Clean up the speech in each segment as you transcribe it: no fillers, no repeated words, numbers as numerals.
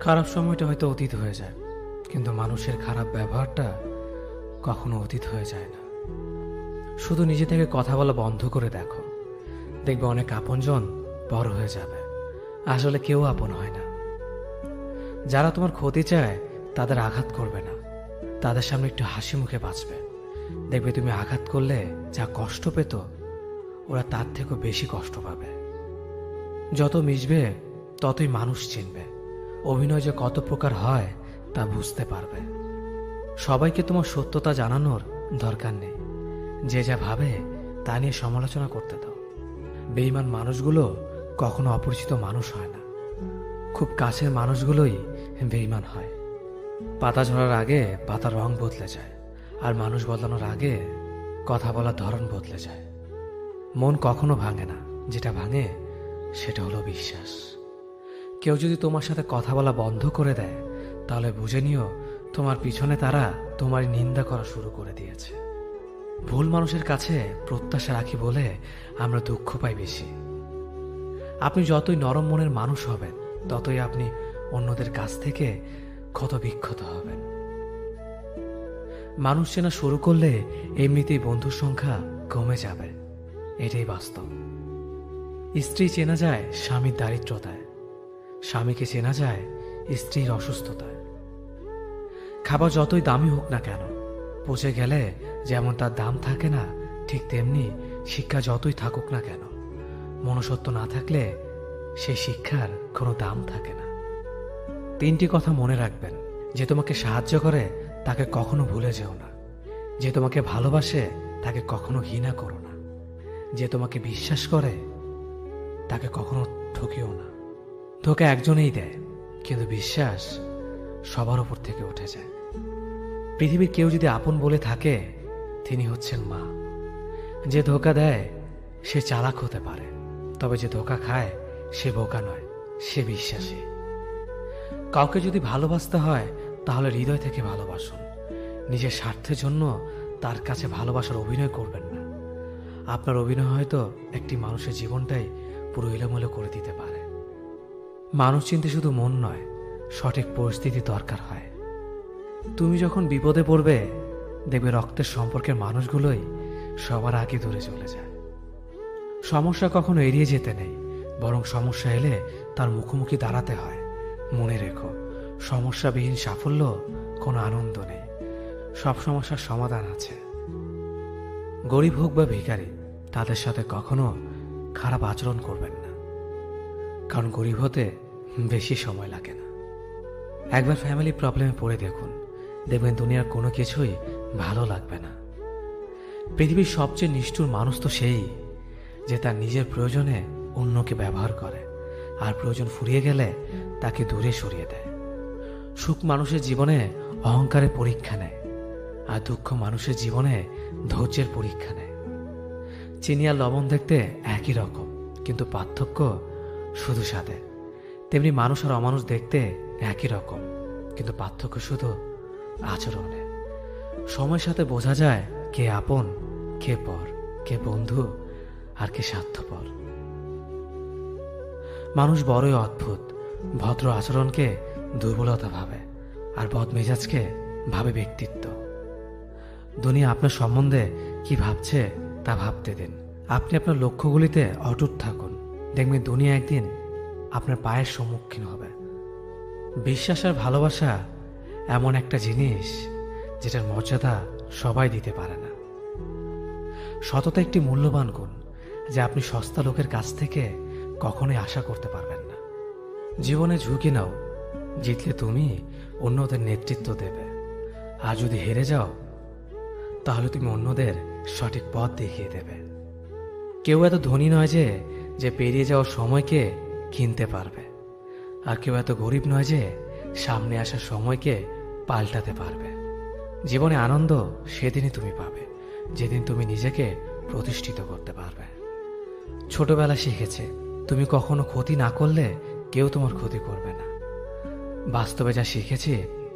খারাপ সময়টা হয়তো অতীত হয়ে যায়, কিন্তু মানুষের খারাপ ব্যবহারটা কখনো অতীত হয়ে যায় না। শুধু নিজে থেকে কথা বলা বন্ধ করে দেখো, দেখবে অনেক আপনজন বড় হয়ে যাবে। আসলে কেউ আপন হয় না। যারা তোমার ক্ষতি চায় তাদের আঘাত করবে না, তাদের সামনে একটু হাসি মুখে বাঁচবে। দেখবে তুমি আঘাত করলে যা কষ্ট পেত, ওরা তার থেকেও বেশি কষ্ট পাবে। যত মিশবে ততই মানুষ চিনবে, অভিনয় যে কত প্রকার হয় তা বুঝতে পারবে। সবাইকে তোমার সত্যতা জানানোর দরকার নেই, যে যা ভাবে তা নিয়ে সমালোচনা করতে দাও। বেঈমান মানুষগুলো কখনো অপরিচিত মানুষ হয় না, খুব কাছের মানুষগুলোই বেঈমান হয়। পাতা ঝরার আগে পাতার রং বদলে যায়, আর মানুষ বদলানোর আগে কথা বলার ধরন বদলে যায়। মন কখনো ভাঙে না, যেটা ভাঙে সেটা হলো বিশ্বাস। কেউ যদি তোমার সাথে কথা বলা বন্ধ করে দেয়, তাহলে বুঝে নিও তোমার পিছনে তারা তোমার নিন্দা করা শুরু করে দিয়েছে। ভুল মানুষের কাছে প্রত্যাশা রাখি বলে আমরা দুঃখ পাই বেশি। আপনি যতই নরম মনের মানুষ হবেন, ততই আপনি অন্যদের কাছ থেকে ক্ষত বিক্ষত হবেন। মানুষ চেনা শুরু করলে এমনিতেই বন্ধুর সংখ্যা কমে যাবে, এটাই বাস্তব। স্ত্রী চেনা যায় স্বামীর দারিদ্রতায়, স্বামীকে চেনা যায় স্ত্রীর অসুস্থতায়। খাবার যতই দামি হোক না কেন, পচে গেলে যেমন তার দাম থাকে না, ঠিক তেমনি শিক্ষা যতই থাকুক না কেন, মনুষ্যত্ব না থাকলে সেই শিক্ষার কোনো দাম থাকে না। তিনটি কথা মনে রাখবেন: যে তোমাকে সাহায্য করে তাকে কখনো ভুলে যেও না, যে তোমাকে ভালোবাসে তাকে কখনো ঘৃণা করো না, যে তোমাকে বিশ্বাস করে তাকে কখনো ঠকিও না। ধোঁকা একজনেই দেয়, কিন্তু বিশ্বাস সবার উপর থেকে উঠে যায়। পৃথিবীর কেউ যদি আপন বলে থাকে, তিনি হচ্ছেন মা। যে ধোঁকা দেয় সে চালাক হতে পারে, তবে যে ধোঁকা খায় সে বোকা নয়, সে বিশ্বাসী। কাউকে যদি ভালোবাসতে হয় তাহলে হৃদয় থেকে ভালোবাসুন। নিজের স্বার্থের জন্য তার কাছে ভালোবাসার অভিনয় করবেন না। আপনার অভিনয় হয়তো একটি মানুষের জীবনটাই পুরো এলোমেলো করে দিতে পারে। মানুষ চিনতে শুধু মন নয়, সঠিক পরিস্থিতি দরকার হয়। তুমি যখন বিপদে পড়বে, দেখবে রক্তের সম্পর্কের মানুষগুলোই সবার আগে দূরে চলে যায়। সমস্যা কখনো এড়িয়ে যেতে নেই, বরং সমস্যা এলে তার মুখোমুখি দাঁড়াতে হয়। মনে রেখো, সমস্যাবিহীন সাফল্য কোনো আনন্দ নেই, সব সমস্যার সমাধান আছে। গরিব হোক বা ভিখারি, তাদের সাথে কখনো খারাপ আচরণ করবেন না, কারণ গরিব হতে বেশি সময় লাগে না। একবার ফ্যামিলি প্রবলেমে পড়ে দেখুন, দেখবেন দুনিয়ার কোনো কিছুই ভালো লাগবে না। পৃথিবীর সবচেয়ে নিষ্ঠুর মানুষ তো সেই, যে তার নিজের প্রয়োজনে অন্যকে ব্যবহার করে, আর প্রয়োজন ফুরিয়ে গেলে তাকে দূরে সরিয়ে দেয়। সুখ মানুষের জীবনে অহংকারের পরীক্ষা নেয়, আর দুঃখ মানুষের জীবনে ধৈর্যের পরীক্ষা নেয়। চিনি আর লবণ দেখতে একই রকম, কিন্তু পার্থক্য শুধু স্বাদে। তেমনি মানুষ আর অমানুষ দেখতে একই রকম, কিন্তু পার্থক্য শুধু আচরণে। সময়ের সাথে বোঝা যায় কে আপন, কে পর, কে বন্ধু আর কে স্বার্থপর। মানুষ বড়ই অদ্ভুত, ভদ্র আচরণকে দুর্বলতা ভাবে, আর বদমেজাজকে ভাবে ব্যক্তিত্ব। দুনিয়া আপনার সম্বন্ধে কি ভাবছে তা ভাবতে দিন। আপনি আপনার লক্ষ্যগুলিতে অটুট থাকুন, দেখবেন দুনিয়া একদিন আপনার পায়ের সম্মুখীন হবে। বিশ্বাস আর ভালোবাসা এমন একটা জিনিস যেটার মর্যাদা সবাই দিতে পারে না। সততা একটি মূল্যবান গুণ, যা আপনি সস্তা লোকের কাছ থেকে কখনোই আশা করতে পারবেন না। জীবনে ঝুঁকি নাও, জিতলে তুমি অন্যদের নেতৃত্ব দেবে, আর যদি হেরে যাও তাহলে তুমি অন্যদের সঠিক পথ দেখিয়ে দেবে। কেউ এত ধনী নয় যে পেরিয়ে যাওয়ার সময়কে কিনতে পারবে, আর কেউ এত গরিব নয় যে সামনে আসার সময়কে পাল্টাতে পারবে। জীবনে আনন্দ সেদিনই তুমি পাবে, যেদিন তুমি নিজেকে প্রতিষ্ঠিত করতে পারবে। ছোটবেলা শিখেছে, তুমি কখনো ক্ষতি না করলে কেউ তোমার ক্ষতি করবে না। বাস্তবে যা শিখেছি,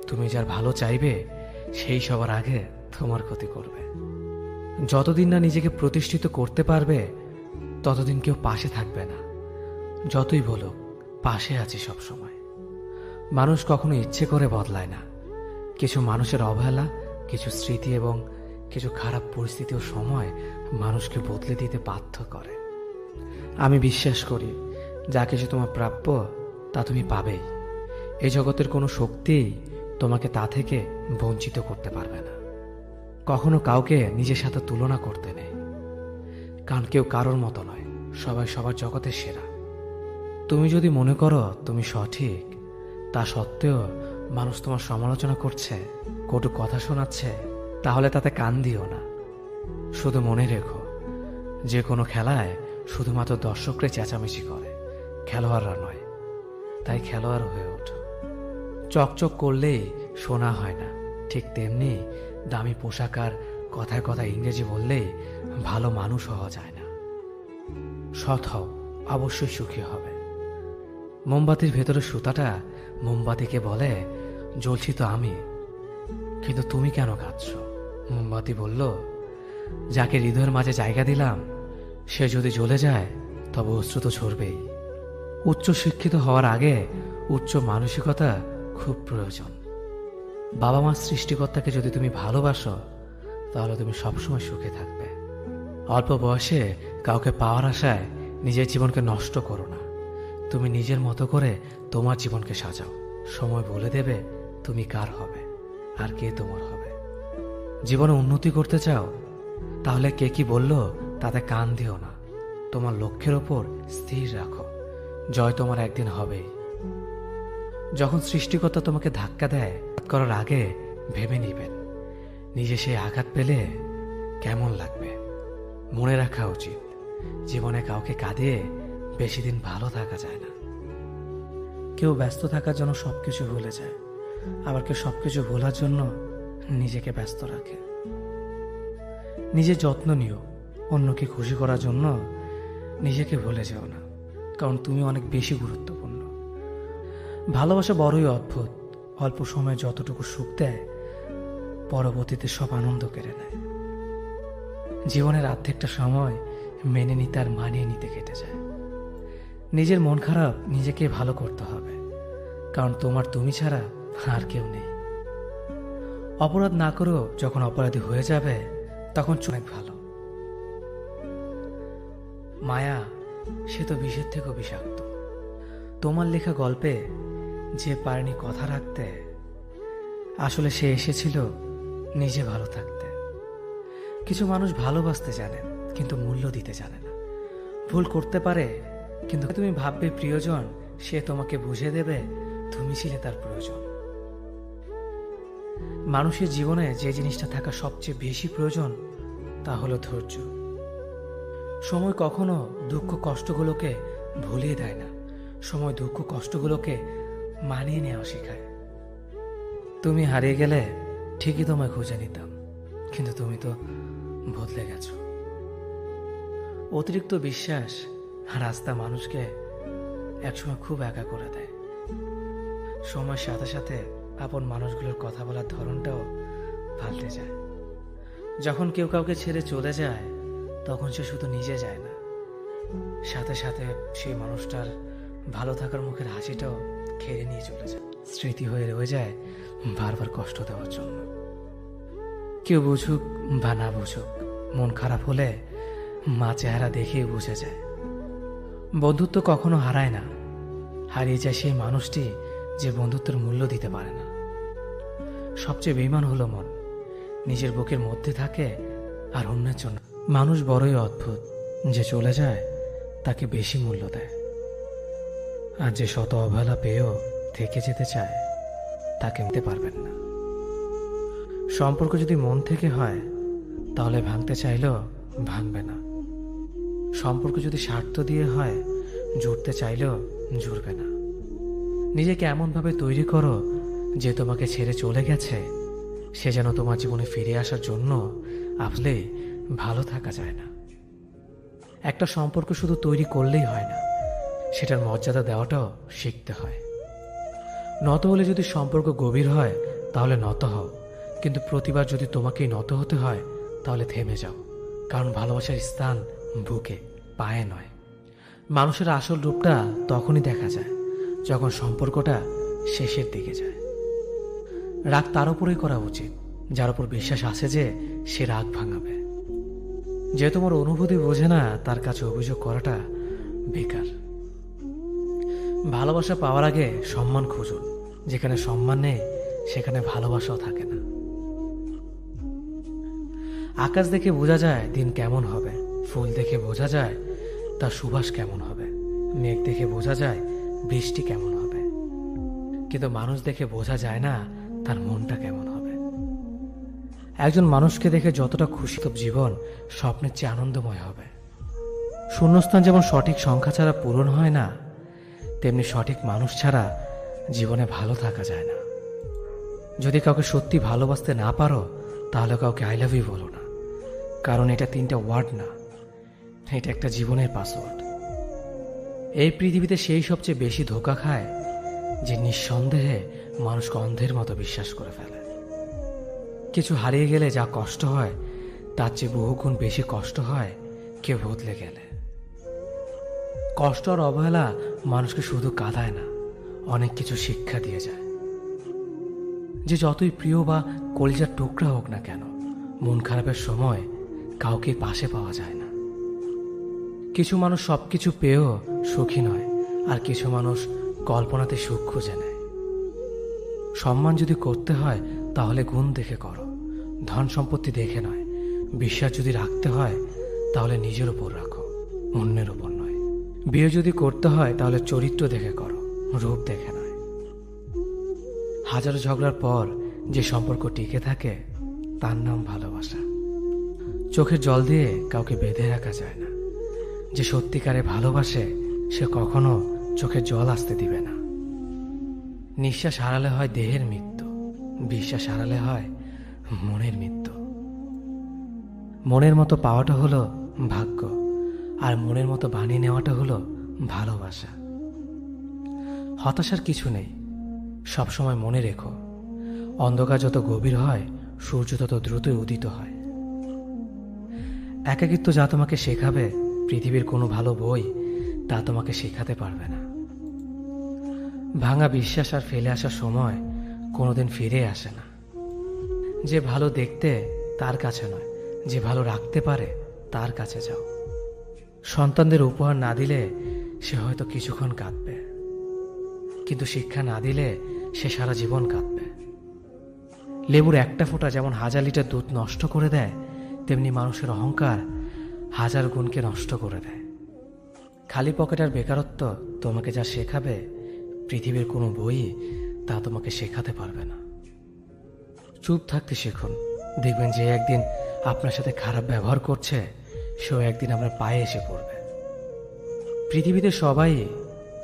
তুমি যার ভালো চাইবে সেই সবার আগে তোমার ক্ষতি করবে। যতদিন না নিজেকে প্রতিষ্ঠিত করতে পারবে, ততদিন কেউ পাশে থাকবে না। যতই বলো পাশে আছি সব সময়, মানুষ কখনো ইচ্ছে করে বদলায় না। কিছু মানুষের অবহেলা, কিছু স্মৃতি এবং কিছু খারাপ পরিস্থিতি ও সময় মানুষকে বদলে দিতে বাধ্য করে। আমি বিশ্বাস করি যা কিছু তোমার প্রাপ্য তা তুমি পাবেই। এই জগতের কোনো শক্তি তোমাকে তা থেকে বঞ্চিত করতে পারবে না। কখনো কাউকে নিজের সাথে তুলনা করতে নেই, কারণ কেউ কারোর মতো নয়, সবাই সবার জগতের সেরা। তুমি যদি মনে করো তুমি সঠিক, তা সত্ত্বেও মানুষ তোমার সমালোচনা করছে, কটু কথা শোনাচ্ছে, তাহলে তাতে কান দিও না। শুধু মনে রেখো, যে কোনো খেলায় শুধুমাত্র দর্শকরা চেঁচামেচি করে, খেলোয়াড়রা নয়। তাই খেলোয়াড় হয়ে ওঠো। চকচক করলেই শোনা হয় না, ঠিক তেমনি দামি পোশাক আর কথায় কথায় ইংরেজি বললেই ভালো মানুষ হওয়া যায় না। সৎ হও, অবশ্যই সুখী হবে। মোমবাতির ভেতরে সুতাটা মোমবাতিকে বলে, জ্বলছি তো আমি, কিন্তু তুমি কেন কাঁদছ? মোমবাতি বলল, যাকে হৃদয়ের মাঝে জায়গা দিলাম সে যদি জ্বলে যায় তবে অশ্রু তো ঝরবেই। উচ্চ শিক্ষিত হওয়ার আগে উচ্চ মানসিকতা খুব প্রয়োজন। বাবা মার সৃষ্টিকর্তাকে যদি তুমি ভালোবাসো তাহলে তুমি সবসময় সুখে থাকবে। অল্প বয়সে কাউকে পাওয়ার আশায় নিজের জীবনকে নষ্ট করো না। তুমি নিজের মতো করে তোমার জীবনকে সাজাও। সময় বলে দেবে তুমি কার হবে আর কে তোমার হবে। জীবনে উন্নতি করতে চাও, তাহলে কে কি বলল তাতে কান দিও না। তোমার লক্ষ্যের ওপর স্থির রাখো, জয় তোমার একদিন হবেই। যখন সৃষ্টিকর্তা তোমাকে ধাক্কা দেয়, করার আগে ভেবে নিবেন নিজে সেই আঘাত পেলে কেমন লাগবে। মনে রাখা উচিত, জীবনে কাউকে কাঁদিয়ে বেশি দিন ভালো থাকা যায় না। কেউ ব্যস্ত থাকার জন্য সবকিছু ভুলে যায়, আবার কেউ সবকিছু ভোলার জন্য নিজেকে ব্যস্ত রাখে। নিজের যত্ন নিও, অন্যকে খুশি করার জন্য নিজেকে ভুলে যেও না, কারণ তুমি অনেক বেশি গুরুত্বপূর্ণ। ভালোবাসা বড়ই অদ্ভুত, অল্প সময়ে যতটুকু সুখ দেয় পরবর্তীতে সব আনন্দ কেড়ে নেয়। জীবনের অর্ধেকটা সময় মেনে নিতে আর মানিয়ে নিতে কেটে যায়। নিজের মন খারাপ নিজেকে ভালো করতে হবে, কারণ তোমার তুমি ছাড়া আর কেউ নেই। অপরাধ না করেও যখন অপরাধী হয়ে যাবে তখন অনেক ভালো। মায়া সে তো বিষের থেকেও বিষাক্ত। তোমার লেখা গল্পে যে পারেনি কথা রাখতে, আসলে সে এসেছিল নিজে ভালো থাকতে। কিছু মানুষ ভালোবাসতে জানে কিন্তু মূল্য দিতে জানে না। ভুল করতে পারে, কিন্তু তুমি ভাববে প্রিয়জন, সে তোমাকে বুঝে দেবে তুমি ছিলে তার প্রয়োজন। মানুষের জীবনে যে জিনিসটা থাকা সবচেয়ে বেশি প্রয়োজন তা হলো ধৈর্য। সময় কখনো দুঃখ কষ্টগুলোকে ভুলিয়ে দেয় না, সময় দুঃখ কষ্টগুলোকে মানিয়ে নেওয়া শেখায়। তুমি হারিয়ে গেলে ঠিকই তোমায় খুঁজে নিতাম, কিন্তু তুমি তো বদলে গেছো। অতিরিক্ত বিশ্বাস আর আস্থা মানুষকে একসময় খুব একা করে দেয়। সময়ের সাথে সাথে আপন মানুষগুলোর কথা বলার ধরনটাও পাল্টে যায়। যখন কেউ কাউকে ছেড়ে চলে যায় তখন সে শুধু নিজে যায় না, সাথে সাথে সেই মানুষটার ভালো থাকার মুখের হাসিটাও খেয়ে নিয়ে চলে যায়। স্মৃতি হয়ে রয়ে যায় বারবার কষ্ট দেওয়ার জন্য। কেউ বুঝুক বা না বুঝুক, মন খারাপ হলে মা চেহারা দেখেই বুঝে যায়। বন্ধুত্ব কখনো হারায় না, হারিয়ে যায় সেই মানুষটি যে বন্ধুত্বের মূল্য দিতে পারে না। সবচেয়ে বেঈমান হলো মন, নিজের বুকের মধ্যে থাকে আর অন্যের জন্য। মানুষ বড়ই অদ্ভুত, যে চলে যায় তাকে বেশি মূল্য দেয়, আর যে শত অবহেলা পেয়েও থেকে যেতে চায় তাকে নিতে পারবেন না। সম্পর্ক যদি মন থেকে হয় তাহলে ভাঙতে চাইলেও ভাঙবে না। সম্পর্ক যদি স্বার্থ দিয়ে হয় জুড়তে চাইলেও জুড়বে না। নিজেকে এমনভাবে তৈরি করো যে তোমাকে ছেড়ে চলে গেছে সে যেন তোমার জীবনে ফিরে আসার জন্য আসলে ভালো থাকা যায় না। একটা সম্পর্ক শুধু তৈরি করলেই হয় না, সেটার মর্যাদা দেওয়াটাও শিখতে হয়। নত হলে যদি সম্পর্ক গভীর হয় তাহলে নত হও, কিন্তু প্রতিবার যদি তোমাকেই নত হতে হয় তাহলে থেমে যাও, কারণ ভালোবাসার স্থান বুকে, পায়ে নয়। মানুষের আসল রূপটা তখনই দেখা যায় যখন সম্পর্কটা শেষের দিকে যায়। রাগ তার উপরেই করা উচিত যার উপর বিশ্বাস আছে যে সে রাগ ভাঙাবে। যে তোমার অনুভূতি বোঝে না তার কাছে অভিযোগ করাটা বেকার। ভালোবাসা পাওয়ার আগে সম্মান খুঁজুন। যেখানে সম্মান নেই সেখানে ভালোবাসাও থাকে না। আকাশ দেখে বোঝা যায় দিন কেমন হবে, ফুল দেখে বোঝা যায় তার সুবাস কেমন হবে, মেঘ দেখে বোঝা যায় বৃষ্টি কেমন হবে, কিন্তু মানুষ দেখে বোঝা যায় না তার মনটা কেমন হবে। একজন মানুষকে দেখে যতটা খুশি তো জীবন স্বপ্নের চেয়ে আনন্দময় হবে। শূন্যস্থান যেমন সঠিক সংখ্যা ছাড়া পূরণ হয় না, তেমনি সঠিক মানুষ ছাড়া জীবনে ভালো থাকা যায় না। যদি কাউকে সত্যি ভালোবাসতে না পারো তাহলে কাউকে আই লাভ ইউ বলো না, কারণ এটা 3টা ওয়ার্ড না, এটা একটা জীবনের পাসওয়ার্ড। এই পৃথিবীতে সেই সবচেয়ে বেশি ধোঁকা খায় যে নিঃসন্দেহে মানুষকে অন্ধের মতো বিশ্বাস করে ফেলে। কিছু হারিয়ে গেলে যা কষ্ট হয় তার চেয়ে বহুগুণ বেশি কষ্ট হয় কেউ বদলে গেলে। কষ্ট আর অবহেলা মানুষকে শুধু কাঁদায় না, অনেক কিছু শিক্ষা দিয়ে যায়। যে যতই প্রিয় বা কলিজার টুকরা হোক না কেন, মন খারাপের সময় কাউকে পাশে পাওয়া যায় না। কিছু মানুষ সবকিছু পেয়েও সুখী নয়, আর কিছু মানুষ কল্পনাতে সুখ খুঁজে নেয়। সম্মান যদি করতে হয় তাহলে গুণ দেখে করো, ধন সম্পত্তি দেখে নয়। বিশ্বাস যদি রাখতে হয় তাহলে নিজের উপর রাখো, অন্যের উপর নয়। বিয়ে যদি করতে হয় তাহলে চরিত্র দেখে করো, রূপ দেখে নয়। হাজারো ঝগড়ার পর যে সম্পর্ক টিকে থাকে তার নাম ভালোবাসা। চোখের জল দিয়ে কাউকে বেঁধে রাখা যায় না। যে সত্যিকারে ভালোবাসে সে কখনো চোখের জল আসতে দিবে না। নিঃশ্বাস হারালে হয় দেহের মৃত্যু, বিশ্বাস হারালে হয় মনের মৃত্যু। মনের মতো পাওয়াটা হলো ভাগ্য, আর মনের মতো বানিয়ে নেওয়াটা হলো ভালোবাসা। হতাশার কিছু নেই, সবসময় মনে রেখো, অন্ধকার যত গভীর হয় সূর্য তত দ্রুতই উদিত হয়। একাকিত্ব যা তোমাকে শেখাবে পৃথিবীর কোনো ভালো বই তা তোমাকে শেখাতে পারবে না। ভাঙা বিশ্বাস আর ফেলে আসার সময় কোনোদিন ফিরে আসে না। যে ভালো দেখতে তার কাছে নয়, যে ভালো রাখতে পারে তার কাছে যাও। সন্তানদের উপহার না দিলে সে হয়তো কিছুক্ষণ কাঁদবে, কিন্তু শিক্ষা না দিলে সে সারা জীবন কাঁদবে। লেবুর একটা ফোঁটা যেমন 1000 লিটার দুধ নষ্ট করে দেয়, তেমনি মানুষের অহংকার 1000 গুণকে নষ্ট করে দেয়। খালি পকেট আর বেকারত্ব তোমাকে যা শেখাবে পৃথিবীর কোনো বই তা তোমাকে শেখাতে পারবে না। চুপ থাকতে শিখুন, দেখবেন যে একদিন আপনার সাথে খারাপ ব্যবহার করছে সেও একদিন আপনার পায়ে এসে পড়বে। পৃথিবীতে সবাই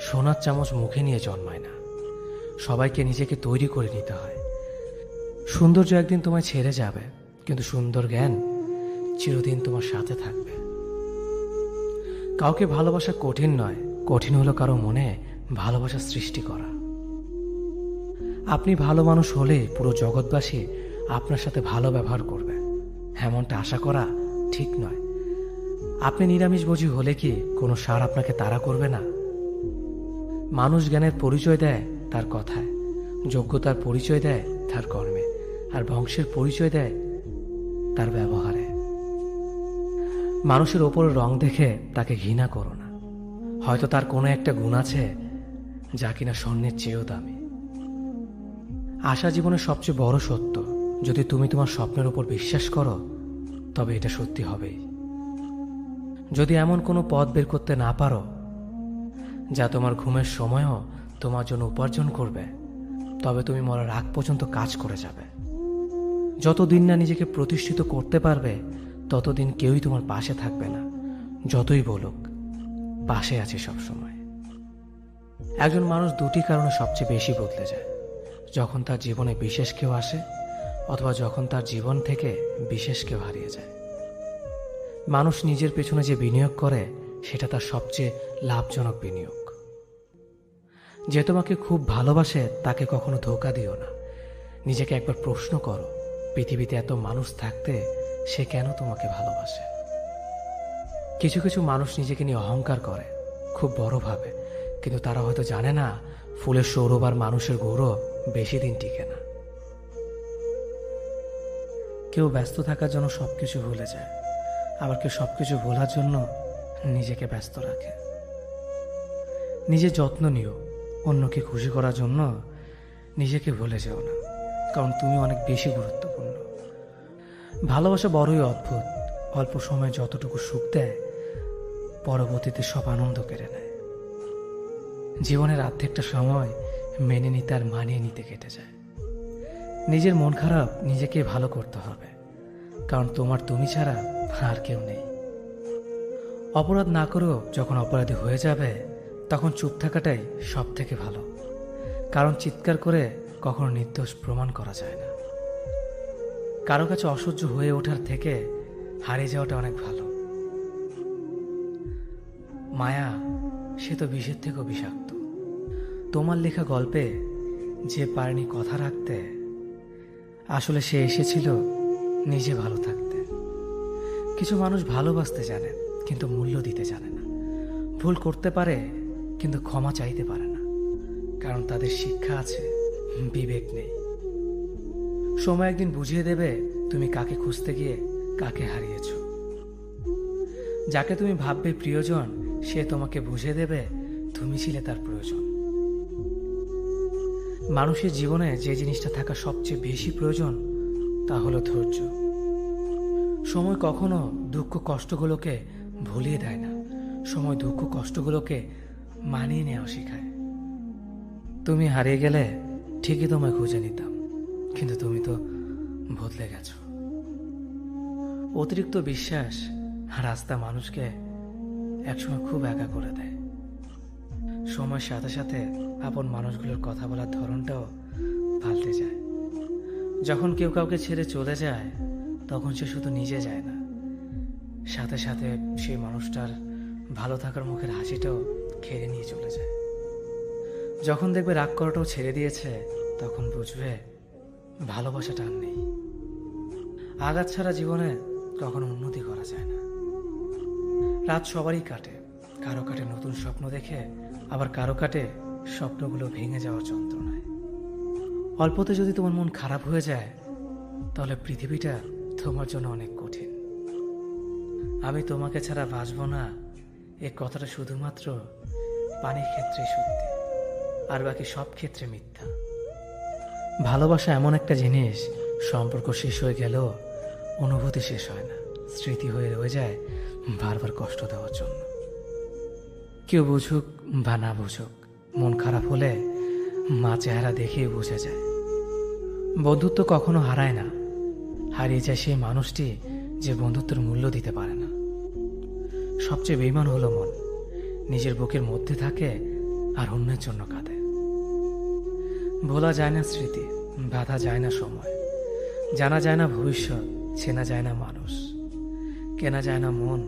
সোনার চামচ মুখে নিয়ে জন্মায় না, সবাইকে নিজেকে তৈরি করে নিতে হয়। সৌন্দর্য একদিন তোমায় ছেড়ে যাবে, কিন্তু সুন্দর জ্ঞান চিরদিন তোমার সাথে থাকবে। কাউকে ভালোবাসা কঠিন নয়, কঠিন হলো কারো মনে ভালোবাসা সৃষ্টি করা। আপনি ভালো মানুষ হলে পুরো জগৎবাসী আপনার সাথে ভালো ব্যবহার করবে, এমনটা আশা করা ঠিক নয়। আপনি নিরামিষভোজী হলে কি কোনো সার আপনাকে তাড়া করবে না? মানুষ জ্ঞানের পরিচয় দেয় তার কথায়, যোগ্যতার পরিচয় দেয় তার কর্মে, আর বংশের পরিচয় দেয় তার ব্যবহারে। মানুষের ওপর রং দেখে তাকে ঘৃণা করো না, হয়তো তার কোনো একটা গুণ আছে যা কিনা স্বর্ণের চেয়েও দামি। আশা জীবনের সবচেয়ে বড় সত্য। যদি তুমি তোমার স্বপ্নের উপর বিশ্বাস করো তবে এটা সত্যি হবেই। যদি এমন কোনো পথ বের করতে না পারো যা তোমার ঘুমের সময়ও তোমার জন্য উপার্জন করবে, তবে তুমি মরার আগ পর্যন্ত কাজ করে যাবে। যতদিন না নিজেকে প্রতিষ্ঠিত করতে পারবে ততদিন কেউই তোমার পাশে থাকবে না, যতই বলুক পাশে আছে সবসময়। একজন মানুষ দুটি কারণে সবচেয়ে বেশি বদলে যায়: যখন তার জীবনে বিশেষ কেউ আসে, অথবা যখন তার জীবন থেকে বিশেষ কেউ হারিয়ে যায়। মানুষ নিজের পেছনে যে বিনিয়োগ করে সেটা তার সবচেয়ে লাভজনক বিনিয়োগ। যে তোমাকে খুব ভালোবাসে তাকে কখনো ধোঁকা দিও না। নিজেকে একবার প্রশ্ন করো, পৃথিবীতে এত মানুষ থাকতে সে কেন তোমাকে ভালোবাসে? কিছু কিছু মানুষ নিজেকে নিয়ে অহংকার করে, খুব বড় ভাবে, কিন্তু তারা হয়তো জানে না ফুলের সৌরভ আর মানুষের গৌরব বেশি দিন টিকে না। কেউ ব্যস্ত থাকার জন্য সবকিছু ভুলে যায়, আবার কেউ সবকিছু ভোলার জন্য নিজেকে ব্যস্ত রাখে। নিজের যত্ন নিও, অন্যকে খুশি করার জন্য নিজেকে ভুলে যেও না, কারণ তুমি অনেক বেশি গুরুত্বপূর্ণ। ভালোবাসা বড়ই অদ্ভুত, অল্প সময়ে যতটুকু সুখ দেয় পরবর্তীতে সব আনন্দ কেড়ে নেয়। জীবনের অর্ধেকটা সময় মেনে নিতে আর মানিয়ে নিতে কেটে যায়। নিজের মন খারাপ নিজেকে ভালো করতে হবে, কারণ তোমার তুমি ছাড়া আর কেউ নেই। অপরাধ না করেও যখন অপরাধী হয়ে যাবে তখন চুপ থাকাটাই সব থেকে ভালো, কারণ চিৎকার করে কখনো নির্দোষ প্রমাণ করা যায় না। কারো কাছে অসহ্য হয়ে ওঠার থেকে হারিয়ে যাওয়াটা অনেক ভালো। মায়া সে তো বিষের থেকেও বিষাক্ত। তোমার লেখা গল্পে যে পারেনি কথা রাখতে, আসলে সে এসেছিল নিজে ভালো থাকতে। কিছু মানুষ ভালোবাসতে জানে কিন্তু মূল্য দিতে জানে না। ভুল করতে পারে কিন্তু ক্ষমা চাইতে পারে না, কারণ তাদের শিক্ষা আছে, বিবেক নেই। সময় একদিন বুঝিয়ে দেবে তুমি কাকে খুঁজতে গিয়ে কাকে হারিয়েছ। যাকে তুমি ভাববে প্রিয়জন, সে তোমাকে বুঝিয়ে দেবে তুমি ছিলে তার প্রয়োজন। মানুষের জীবনে যে জিনিসটা থাকা সবচেয়ে বেশি প্রয়োজন তা হলো ধৈর্য। সময় কখনো দুঃখ কষ্টগুলোকে ভুলিয়ে দেয় না, সময় দুঃখ কষ্টগুলোকে মানিয়ে নেওয়া শেখায়। তুমি হারিয়ে গেলে ঠিকই তোমায় খুঁজে নিতাম, কিন্তু তুমি তো বদলে গেছো। অতিরিক্ত বিশ্বাস আর আস্থা মানুষকে একসময় খুব একা করে দেয়। সময়ের সাথে সাথে আপন মানুষগুলোর কথা বলার ধরনটাও পাল্টে যায়। যখন কেউ কাউকে ছেড়ে চলে যায় তখন সে শুধু নিজে যায় না, সাথে সাথে সেই মানুষটার ভালো থাকার মুখের হাসিটাও খেয়ে নিয়ে চলে যায়। যখন দেখবে রাগ করাটাও ছেড়ে দিয়েছে তখন বুঝবে ভালোবাসাটা আর নেই। আঘাত ছাড়া জীবনে কখনো উন্নতি করা যায় না। রাত সবারই কাটে, কারো কাটে নতুন স্বপ্ন দেখে, আবার কারো কাটে স্বপ্নগুলো ভেঙে যাওয়ার যন্ত্রণায়। অল্পতে যদি তোমার মন খারাপ হয়ে যায় তাহলে পৃথিবীটা তোমার জন্য অনেক কঠিন। আমি তোমাকে ছাড়া বাঁচব না, এ কথাটা শুধুমাত্র পানির ক্ষেত্রে সত্যি, আর বাকি সব ক্ষেত্রে মিথ্যা। ভালোবাসা এমন একটা জিনিস, সম্পর্ক শেষ হয়ে গেলেও অনুভূতি শেষ হয় না, স্মৃতি হয়ে রয়ে যায় বারবার কষ্ট দেওয়ার জন্য। কেউ বুঝুক বা না বুঝুক, মন খারাপ হলে মা চেহারা দেখেই বুঝে যায়। বন্ধুত্ব কখনো হারায় না, হারিয়ে যায় সেই মানুষটি যে বন্ধুত্বের মূল্য দিতে পারে না। সবচেয়ে বেঈমান হলো মন, নিজের বুকের মধ্যে থাকে আর অন্যের জন্য কাঁদে। ভোলা যায় না স্মৃতি, বাধা যায় না সময়, জানা যায় না ভবিষ্যৎ, চেনা যায় না মানুষ, কেনা যায় না মন,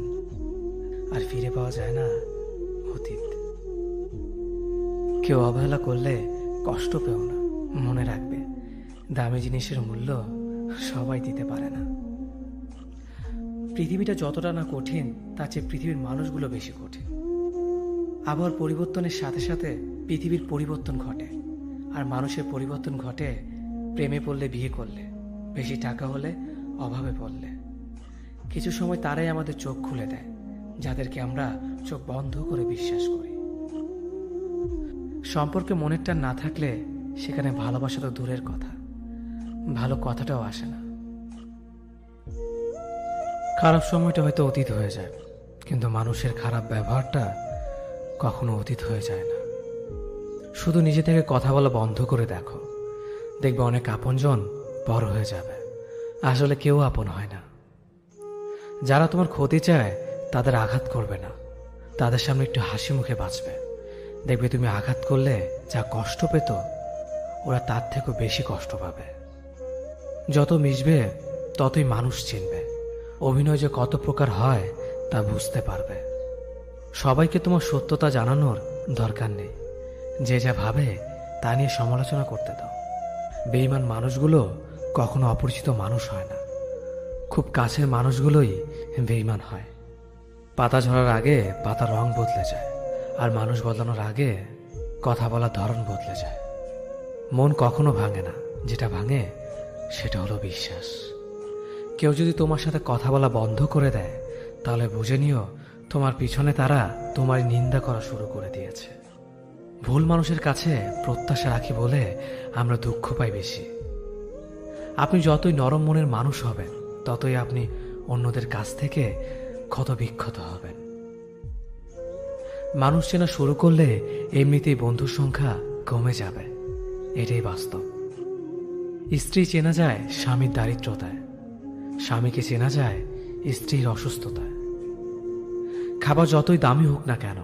আর ফিরে পাওয়া যায় না অতীত। কেউ অবহেলা করলে কষ্ট পেও না, মনে রাখবে দামি জিনিসের মূল্য সবাই দিতে পারে না। পৃথিবীটা যতটা না কঠিন তার চেয়ে পৃথিবীর মানুষগুলো বেশি কঠিন। আবহাওয়ার পরিবর্তনের সাথে সাথে পৃথিবীর পরিবর্তন ঘটে, আর মানুষের পরিবর্তন ঘটে প্রেমে পড়লে, বিয়ে করলে, বেশি টাকা হলে, অভাবে পড়লে। কিছু সময় তারাই আমাদের চোখ খুলে দেয় যাদেরকে আমরা চোখ বন্ধ করে বিশ্বাস করি। সম্পর্কে মনের টান না থাকলে সেখানে ভালোবাসা তো দূরের কথা, ভালো কথাটাও আসে না। খারাপ সময়টা হয়তো অতীত হয়ে যায়, কিন্তু মানুষের খারাপ ব্যবহারটা কখনো অতীত হয়ে যায় না। শুধু নিজে থেকে কথা বলা বন্ধ করে দেখো, দেখবে অনেক আপনজন বড় হয়ে যাবে। আসলে কেউ আপন হয় না। যারা তোমার ক্ষতি চায় তাদের আঘাত করবে না, তাদের সামনে একটু হাসি মুখে বাঁচবে। দেখবে তুমি আঘাত করলে যা কষ্ট পেত ওরা তার থেকেও বেশি কষ্ট পাবে। যত মিশবে ততই মানুষ চিনবে, অভিনয় যে কত প্রকার হয় তা বুঝতে পারবে। সবাইকে তোমার সত্যতা জানানোর দরকার নেই, যে যা ভাবে তা নিয়ে সমালোচনা করতে দাও। বেঈমান মানুষগুলো কখনো অপরিচিত মানুষ হয় না, খুব কাছের মানুষগুলোই বেঈমান হয়। পাতা ঝরার আগে পাতার রং বদলে যায়, আর মানুষ বদলানোর আগে কথা বলার ধরন বদলে যায়। মন কখনো ভাঙে না, যেটা ভাঙে সেটা হলো বিশ্বাস। কেউ যদি তোমার সাথে কথা বলা বন্ধ করে দেয়, তাহলে বুঝে নিও তোমার পিছনে তারা তোমার নিন্দা করা শুরু করে দিয়েছে। ভুল মানুষের কাছে প্রত্যাশা রাখি বলে আমরা দুঃখ পাই বেশি। আপনি যতই নরম মনের মানুষ হবেন, ততই আপনি অন্যদের কাছ থেকে ক্ষত বিক্ষত হবেন। মানুষ চেনা শুরু করলে এমনিতেই বন্ধুর সংখ্যা কমে যাবে, এটাই বাস্তব। স্ত্রী চেনা যায় স্বামীর দারিদ্রতায়, স্বামীকে চেনা যায় স্ত্রীর অসুস্থতায়। খাবার যতই দামি হোক না কেন,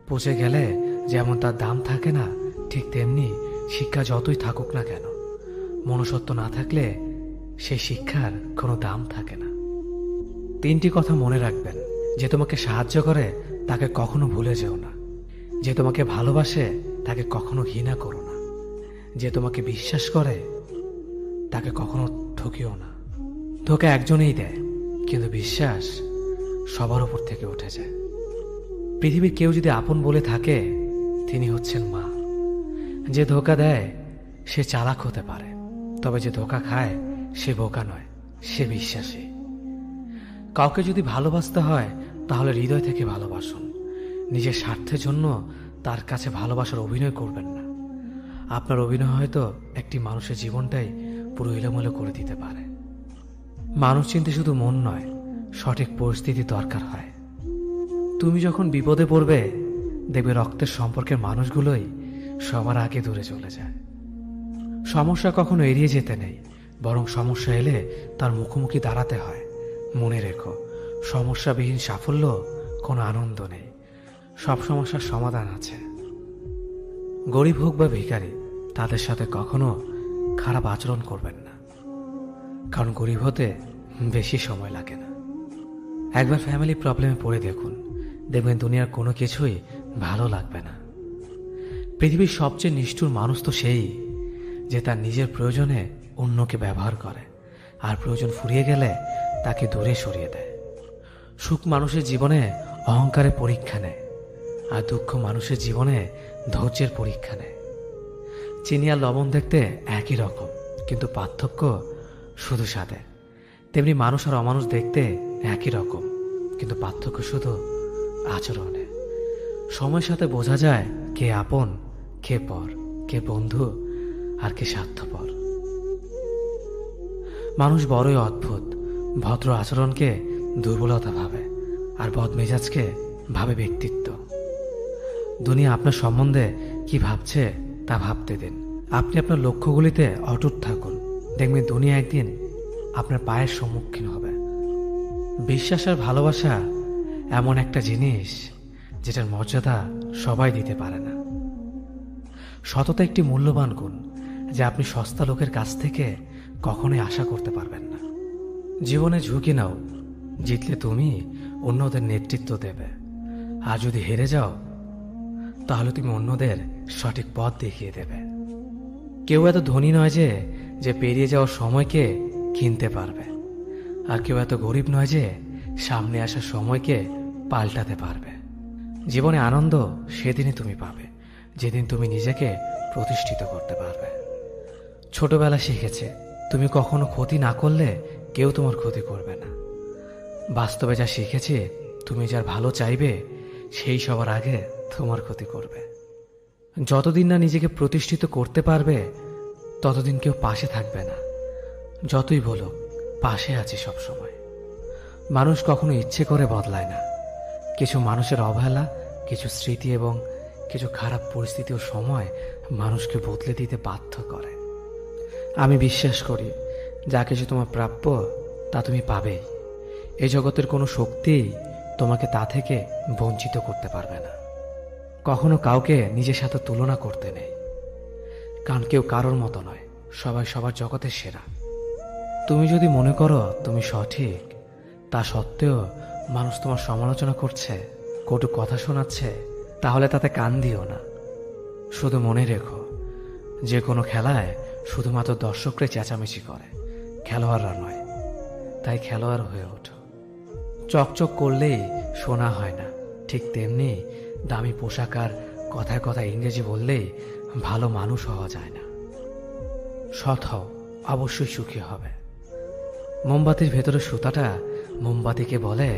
পচে গেলে যেমন তার দাম থাকে না, ঠিক তেমনি শিক্ষা যতই থাকুক না কেন, মনুষ্যত্ব না থাকলে সেই শিক্ষার কোনো দাম থাকে না। 3টি কথা মনে রাখবেন। যে তোমাকে সাহায্য করে তাকে কখনো ভুলে যেও না। যে তোমাকে ভালোবাসে তাকে কখনো ঘৃণা করো না। যে তোমাকে বিশ্বাস করে তাকে কখনো ঠকিও না। ধোঁকা একজনেই দেয়, কিন্তু বিশ্বাস সবার উপর থেকে উঠে যায়। পৃথিবীর কেউ যদি আপন বলে থাকে, তিনি হচ্ছেন মা। যে ধোঁকা দেয় সে চালাক হতে পারে, তবে যে ধোঁকা খায় সে বোকা নয়, সে বিশ্বাসী। কাউকে যদি ভালোবাসতে হয় তাহলে হৃদয় থেকে ভালোবাসুন। নিজের স্বার্থের জন্য তার কাছে ভালোবাসার অভিনয় করবেন না। আপনার অভিনয় হয়তো একটি মানুষের জীবনটাই পুরো এলোমেলো করে দিতে পারে। মানুষ চিনতে শুধু মন নয়, সঠিক পরিস্থিতি দরকার হয়। তুমি যখন বিপদে পড়বে, দেখবে রক্তের সম্পর্কের মানুষগুলোই সবার আগে দূরে চলে যায়। সমস্যা কখনো এড়িয়ে যেতে নেই, বরং সমস্যা এলে তার মুখোমুখি দাঁড়াতে হয়। মনে রেখো, সমস্যাবিহীন সাফল্য কোনো আনন্দ নেই। সব সমস্যার সমাধান আছে। গরিব হোক বা ভিখারি, তাদের সাথে কখনো খারাপ আচরণ করবেন না, কারণ গরিব হতে বেশি সময় লাগে না। একবার ফ্যামিলি প্রবলেমে পড়ে দেখুন, দেখবেন দুনিয়ার কোনো কিছুই ভালো লাগবে না। পৃথিবীর সবচেয়ে নিষ্ঠুর মানুষ তো সেই, যে তার নিজের প্রয়োজনে অন্যকে ব্যবহার করে, আর প্রয়োজন ফুরিয়ে গেলে তাকে দূরে সরিয়ে দেয়। সুখ মানুষের জীবনে অহংকারের পরীক্ষা নেয়, আর দুঃখ মানুষের জীবনে ধৈর্যের পরীক্ষা নেয়। চিনি আর লবণ দেখতে একই রকম, কিন্তু পার্থক্য শুধু স্বাদে। তেমনি মানুষ আর অমানুষ দেখতে একই রকম, কিন্তু পার্থক্য শুধু আচরণে। সময়ের সাথে বোঝা যায় কে আপন, কে পর, কে বন্ধু আর কে স্বার্থপর। মানুষ বড়ই অদ্ভুত। ভদ্র আচরণকে দুর্বলতা ভাবে, আর বদমেজাজকে ভাবে ব্যক্তিত্ব। দুনিয়া আপনার সম্বন্ধে কি ভাবছে তা ভাবতে দিন। আপনি আপনার লক্ষ্যগুলিতে অটুট থাকুন, দেখবেন দুনিয়া একদিন আপনার পায়ের সম্মুখীন হবে। বিশ্বাস আর ভালোবাসা এমন একটা জিনিস যেটার মর্যাদা সবাই দিতে পারে না। সততা একটি মূল্যবান গুণ, যা আপনি সস্তা লোকের কাছ থেকে কখনোই আশা করতে পারবেন না। জীবনে ঝুঁকি নাও, জিতলে তুমি অন্যদের নেতৃত্ব দেবে, আর যদি হেরে যাও তাহলে তুমি অন্যদের সঠিক পথ দেখিয়ে দেবে। কেউ এত ধনী নয় যে পেরিয়ে যাওয়ার সময়কে কিনতে পারবে, আর কেউ এত গরিব নয় যে সামনে আসার সময়কে পাল্টাতে পারবে। জীবনে আনন্দ সেদিনই তুমি পাবে, যেদিন তুমি নিজেকে প্রতিষ্ঠিত করতে পারবে। ছোটবেলা শিখেছে, তুমি কখনো ক্ষতি না করলে কেউ তোমার ক্ষতি করবে না। বাস্তবে যা শিখেছে, তুমি যার ভালো চাইবে সেই সবার আগে তোমার ক্ষতি করবে। যতদিন না নিজেকে প্রতিষ্ঠিত করতে পারবে, ততদিন কেউ পাশে থাকবে না। যতই বলো পাশে আছি সব সময়। মানুষ কখনো ইচ্ছে করে বদলায় না। কিছু মানুষের অবহেলা, কিছু স্মৃতি এবং কিছু খারাপ পরিস্থিতি ও সময় মানুষকে বদলে দিতে বাধ্য করে। আমি বিশ্বাস করি, যা কিছু তোমার প্রাপ্য তা তুমি পাবেই। এই জগতের কোনো শক্তিই তোমাকে তা থেকে বঞ্চিত করতে পারবে না। কখনো কাউকে নিজের সাথে তুলনা করতে নেই, কারণ কেউ কারোর মতো নয়, সবাই সবার জগতের সেরা। তুমি যদি মনে করো তুমি সঠিক, তা সত্ত্বেও মানুষ তোমার সমালোচনা করছে, কটু কথা শোনাচ্ছে, তাহলে তাতে কান দিও না। শুধু মনে রেখো, যে কোনো খেলায় শুধুমাত্র দর্শকরা চেঁচামেচি করে, খেলোয়াড়রা নয়। তাই খেলোয়াড় হয়ে ওঠো। চকচক করলেই সোনা হয় না, ঠিক তেমনি দামি পোশাক আর কথায় কথায় ইংরেজি বললেই ভালো মানুষ হওয়া যায় না। সৎ হও, অবশ্যই সুখী হবে। মোমবাতির ভেতরে সুতাটা মোমবাতিকে বলে,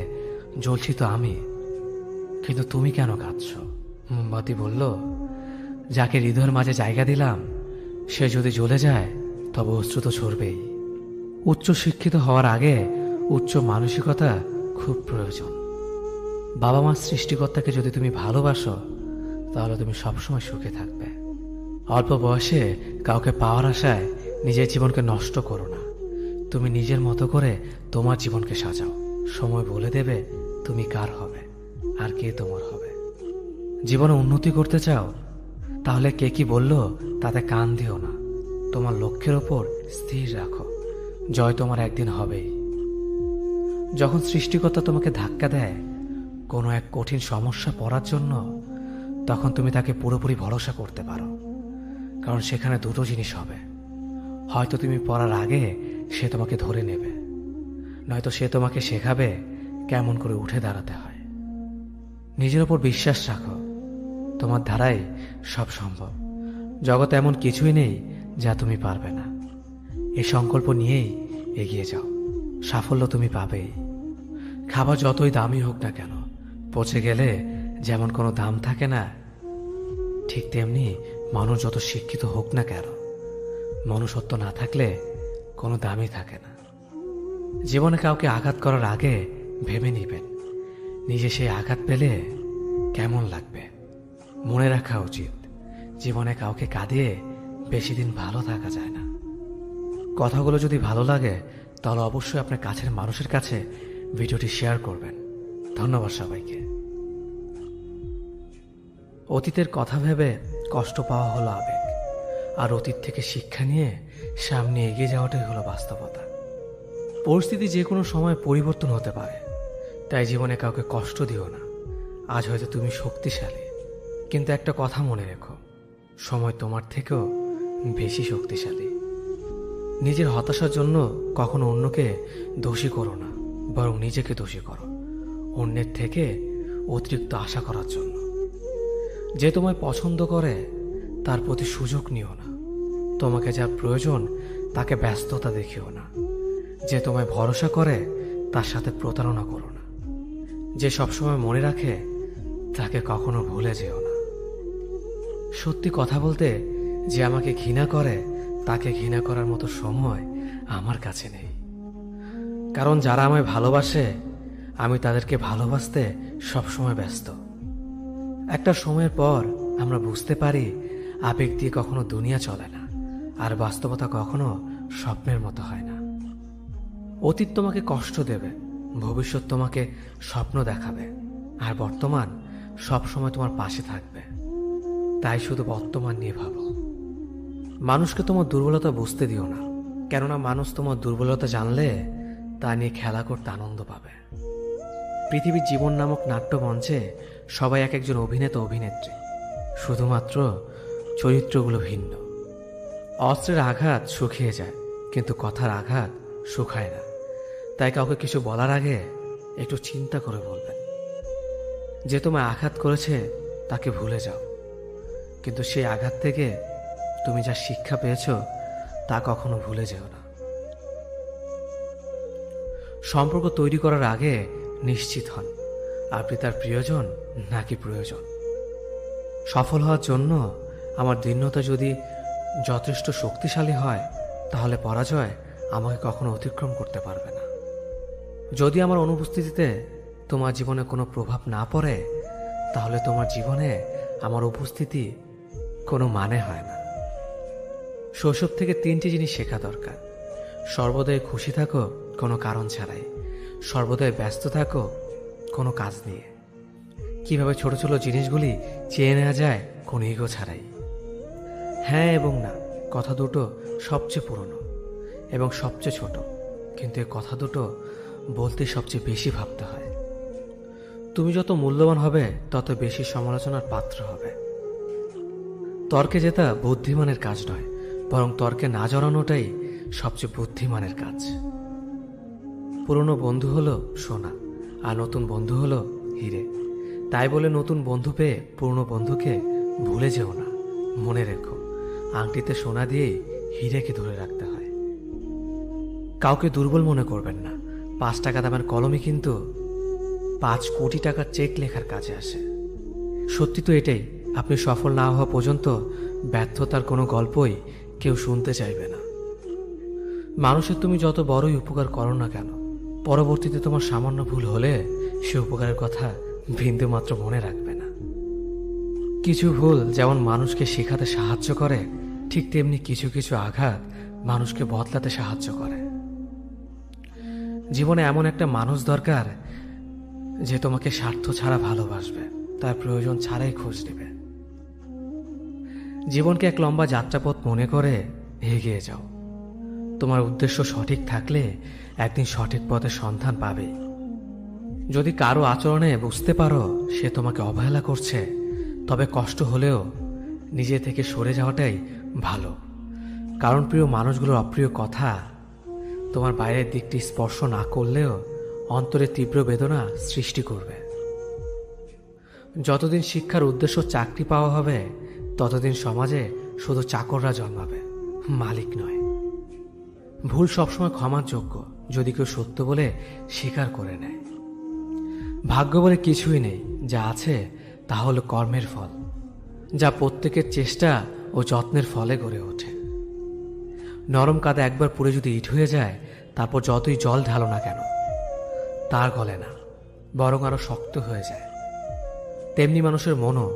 জ্বলছি তো আমি, কিন্তু তুমি কেন কাঁদছ? মোমবাতি বলল, যাকে হৃদয়ের মাঝে জায়গা দিলাম সে যদি জ্বলে যায় তবে অশ্রু তো ঝরবেই। উচ্চ শিক্ষিত হওয়ার আগে উচ্চ মানসিকতা খুব প্রয়োজন। বাবা মার সৃষ্টিকর্তাকে যদি তুমি ভালোবাসো তাহলে তুমি সবসময় সুখে থাকবে। অল্প বয়সে কাউকে পাওয়ার আশায় নিজের জীবনকে নষ্ট করো না। তুমি নিজের মতো করে তোমার জীবনকে সাজাও। সময় বলে দেবে তুমি কার হবে আর কে তোমার হবে। জীবনে উন্নতি করতে চাও তাহলে কে কি বললো তাতে কান দিও না। তোমার লক্ষ্যের ওপর স্থির রাখো, জয় তোমার একদিন হবেই। যখন সৃষ্টিকর্তা তোমাকে ধাক্কা দেয় কোনো এক কঠিন সমস্যা পড়ার জন্য, তখন তুমি তাকে পুরোপুরি ভরসা করতে পারো। কারণ সেখানে দুটো জিনিস হবে, হয়তো তুমি পড়ার আগে সে তোমাকে ধরে নেবে, নয়তো সে তোমাকে শেখাবে কেমন করে উঠে দাঁড়াতে হয়। নিজের ওপর বিশ্বাস রাখো, তোমার দ্বারাই সব সম্ভব। জগতে এমন কিছুই নেই যা তুমি পারবে না। এই সংকল্প নিয়েই এগিয়ে যাও, সাফল্য তুমি পাবেই। খাবার যতই দামি হোক না কেন, পচে গেলে যেমন কোনো দাম থাকে না, ঠিক তেমনি মানুষ যত শিক্ষিত হোক না কেন, মনুষ্যত্ব না থাকলে কোনো দামই থাকে না। জীবনে কাউকে আঘাত করার আগে ভেবে নিবেন নিজে সেই আঘাত পেলে কেমন লাগবে। মনে রাখা উচিত, জীবনে কাউকে কাঁদিয়ে বেশি দিন ভালো থাকা যায় না। কথাগুলো যদি ভালো লাগে তাহলে অবশ্যই আপনার কাছের মানুষের কাছে ভিডিওটি শেয়ার করবেন। ধন্যবাদ সবাইকে। অতীতের কথা ভেবে কষ্ট পাওয়া হলো আবেগ, আর অতীত থেকে শিক্ষা নিয়ে সামনে এগিয়ে যাওয়াটাই হলো বাস্তবতা। পরিস্থিতি যে কোনো সময় পরিবর্তন হতে পারে, তাই জীবনে কাউকে কষ্ট দিও না। আজ হয়তো তুমি শক্তিশালী, কিন্তু একটা কথা মনে রেখো, সময় তোমার থেকেও বেশি শক্তিশালী। নিজের হতাশার জন্য কখনো অন্যকে দোষী করো না, বরং নিজেকে দোষী করো অন্যের থেকে অতিরিক্ত আশা করার জন্য। যে তোমায় পছন্দ করে তার প্রতি সুযোগ নিও না। তোমাকে যা প্রয়োজন তাকে ব্যস্ততা দেখিও না। যে তোমায় ভরসা করে তার সাথে প্রতারণা করো না। যে সবসময় মনে রাখে তাকে কখনো ভুলে যেও না। সত্যি কথা বলতে, যে আমাকে ঘৃণা করে তাকে ঘৃণা করার মতো সময় আমার কাছে নেই। কারণ যারা আমায় ভালোবাসে আমি তাদেরকে ভালোবাসতে সবসময় ব্যস্ত। একটা সময়ের পর আমরা বুঝতে পারি আবেগ দিয়ে কখনো দুনিয়া চলে না, আর বাস্তবতা কখনো স্বপ্নের মতো হয় না। অতীত তোমাকে কষ্ট দেবে, ভবিষ্যৎ তোমাকে স্বপ্ন দেখাবে, আর বর্তমান সবসময় তোমার পাশে থাকবে। তাই শুধু বর্তমান নিয়ে ভাবো। মানুষকে তোমার দুর্বলতা বুঝতে দিও না, কেননা মানুষ তোমার দুর্বলতা জানলে তা নিয়ে খেলা করতে আনন্দ পাবে। পৃথিবীর জীবন নামক নাট্যমঞ্চে সবাই এক একজন অভিনেতা অভিনেত্রী, শুধুমাত্র চরিত্রগুলো ভিন্ন। অস্ত্রের আঘাত শুকিয়ে যায়, কিন্তু কথার আঘাত শুকায় না। তাই কাউকে কিছু বলার আগে একটু চিন্তা করে বলবেন। যে তোমায় আঘাত করেছে তাকে ভুলে যাও, কিন্তু সেই আঘাত থেকে তুমি যা শিক্ষা পেয়েছ তা কখনো ভুলে যেও না। সম্পর্ক তৈরি করার আগে নিশ্চিত হন আপনি তার প্রিয়জন নাকি প্রয়োজন। সফল হওয়ার জন্য আমার দৃঢ়তা যদি যথেষ্ট শক্তিশালী হয়, তাহলে পরাজয় আমাকে কখনো অতিক্রম করতে পারবে না। যদি আমার অনুপস্থিতিতে তোমার জীবনে কোনো প্রভাব না পড়ে, তাহলে তোমার জীবনে আমার উপস্থিতি কোনো মানে হয় না। শৈশব থেকে 3টি জিনিস শেখা দরকার। সর্বদাই খুশি থাকো কোনো কারণ ছাড়াই, সর্বদাই ব্যস্ত থাকো কোনো কাজ নিয়ে, কিভাবে ছোট ছোট জিনিসগুলি চেয়ে নেওয়া যায় কোনো ইগো ছাড়াই। হ্যাঁ এবং না কথা দুটো সবচেয়ে পুরনো এবং সবচেয়ে ছোট, কিন্তু এই কথা দুটো বলতে সবচেয়ে বেশি ভাবতে হয়। তুমি যত মূল্যবান হবে তত বেশি সমালোচনার পাত্র হবে। তর্কে জেতা বুদ্ধিমানের কাজ নয়, বরং তর্কে না জড়ানোটাই সবচেয়ে বুদ্ধিমানের কাজ। পুরনো বন্ধু হলো সোনা, আর নতুন বন্ধু হলো হিরে। তাই বলে নতুন বন্ধু পেয়ে পুরনো বন্ধুকে ভুলে যেও না, মনে রেখো, আংটিতে সোনা দিয়েই হীরেকে ধরে রাখতে হয়। কাউকে দুর্বল মনে করবেন না, 5 টাকা দামের কলমই কিন্তু 5 কোটি টাকার চেক লেখার কাজে আসে। সত্যি তো এটাই, আপনি সফল না হওয়া পর্যন্ত ব্যর্থতার কোনো গল্পই কেউ শুনতে চাইবে না। মানুষের তুমি যত বড়ই উপকার করো না কেন, পরবর্তীতে তোমার সামান্য ভুল হলে সে উপকারের কথা বিন্দুমাত্র মনে রাখবে না। কিছু ভুল যেমন মানুষকে শেখাতে সাহায্য করে, ঠিক তেমনি কিছু কিছু আঘাত মানুষকে বদলাতে সাহায্য করে। জীবনে এমন একটা মানুষ দরকার যে তোমাকে স্বার্থ ছাড়া ভালোবাসবে, তার প্রয়োজন ছাড়াই খোঁজ নেবে। জীবনকে এক লম্বা যাত্রাপথ মনে করে এগিয়ে যাও। তোমার উদ্দেশ্য সঠিক থাকলে একদিন সঠিক পথের সন্ধান পাবে। যদি কারো আচরণে বুঝতে পারো সে তোমাকে অবহেলা করছে, তবে কষ্ট হলেও নিজে থেকে সরে যাওয়াটাই ভালো। কারণ প্রিয় মানুষগুলোর অপ্রিয় কথা তোমার বাইরের দিকটি স্পর্শ না করলেও অন্তরে তীব্র বেদনা সৃষ্টি করবে। যতদিন শিক্ষার উদ্দেশ্য চাকরি পাওয়া হবে, ততদিন সমাজে শুধু চাকররা জন্মাবে, মালিক নয়। ভুল সবসময় ক্ষমার যোগ্য যদি কেউ সত্য বলে স্বীকার করে নেয়। ভাগ্য বলে কিছুই নেই, যা আছে তা হলো কর্মের ফল, যা প্রত্যেকের চেষ্টা ও যত্নের ফলে গড়ে ওঠে। নরম কাদা একবার পুড়ে যদি ইট হয়ে যায়, তারপর যতই জল ঢালো না কেন তার গলে না, বরং আরো শক্ত হয়ে যায়। তেমনি মানুষের মনও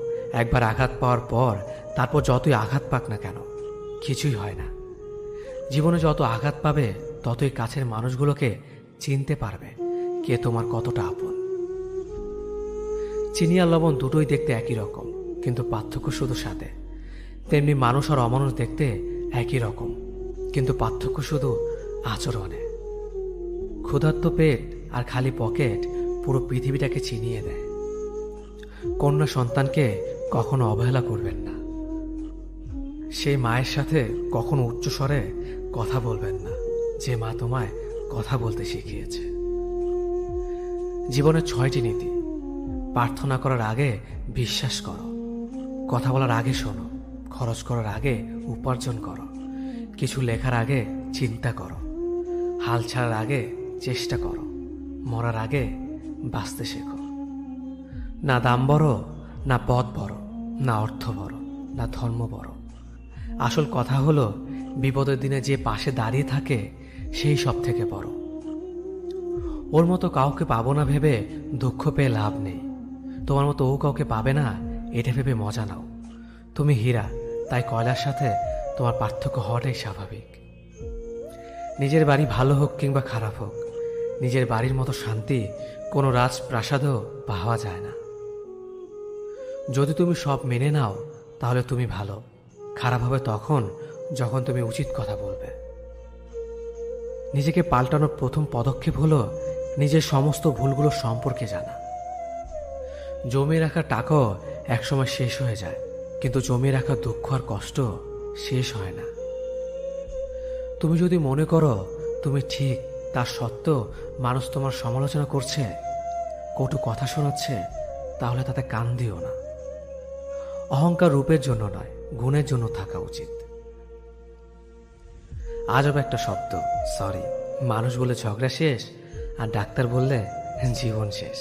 একবার আঘাত পাওয়ার পর তারপর যতই আঘাত পাক না কেন কিছুই হয় না। জীবনে যত আঘাত পাবে ততই কাছের মানুষগুলোকে চিনতে পারবে কে তোমার কতটা আপন। চিনি আর লবণ দুটোই দেখতে একই রকম, কিন্তু পার্থক্য শুধু স্বাদে। তেমনি মানুষ আর অমানুষ দেখতে একই রকম, কিন্তু পার্থক্য শুধু আচরণে। ক্ষুধার্ত পেট আর খালি পকেট পুরো পৃথিবীটাকে চিনিয়ে দেয়। কন্যা সন্তানকে কখনো অবহেলা করবেন না। সেই মায়ের সাথে কখনো উচ্চস্বরে কথা বলবেন না যে মা তোমায় কথা বলতে শিখিয়েছে। জীবনের 6টি নীতি। প্রার্থনা করার আগে বিশ্বাস করো, কথা বলার আগে শোনো, খরচ করার আগে উপার্জন করো, কিছু লেখার আগে চিন্তা করো, হাল ছাড়ার আগে চেষ্টা করো, মরার আগে বাঁচতে শেখো। না দাম বড়, না পদ বড়, না অর্থ বড়, না ধর্ম বড়। আসল কথা হলো বিপদের দিনে যে পাশে দাঁড়িয়ে থাকে সেই সব থেকে বড়। ওর মতো কাউকে পাবো না ভেবে দুঃখ পেয়ে লাভ নেই। তোমার মতো ও কাউকে পাবে না এটা ভেবে মজা নাও। তুমি হীরা, তাই কয়লার সাথে তোমার পার্থক্য হওয়াটাই স্বাভাবিক। নিজের বাড়ি ভালো হোক কিংবা খারাপ হোক, নিজের বাড়ির মতো শান্তি কোনো রাজপ্রাসাদেও পাওয়া যায় না। যদি তুমি সব মেনে নাও তাহলে তুমি ভালো, খারাপ হবে তখন যখন তুমি উচিত কথা বলবে। নিজেকে পাল্টানোর প্রথম পদক্ষেপ হলো নিজের সমস্ত ভুলগুলো সম্পর্কে জানা। জমিয়ে রাখা টাকাও একসময় শেষ হয়ে যায়, কিন্তু জমিয়ে রাখা দুঃখ আর কষ্ট শেষ হয় না। তুমি যদি মনে করো তুমি ঠিক, তার সত্ত্বেও মানুষ তোমার সমালোচনা করছে, কটু কথা শোনাচ্ছে, তাহলে তাতে কান দিও না। অহংকার রূপের জন্য নয়, গুণের জন্য থাকা উচিত। আজব একটা শব্দ সরি, মানুষ বলে ঝগড়া শেষ আর ডাক্তার বললে জীবন শেষ।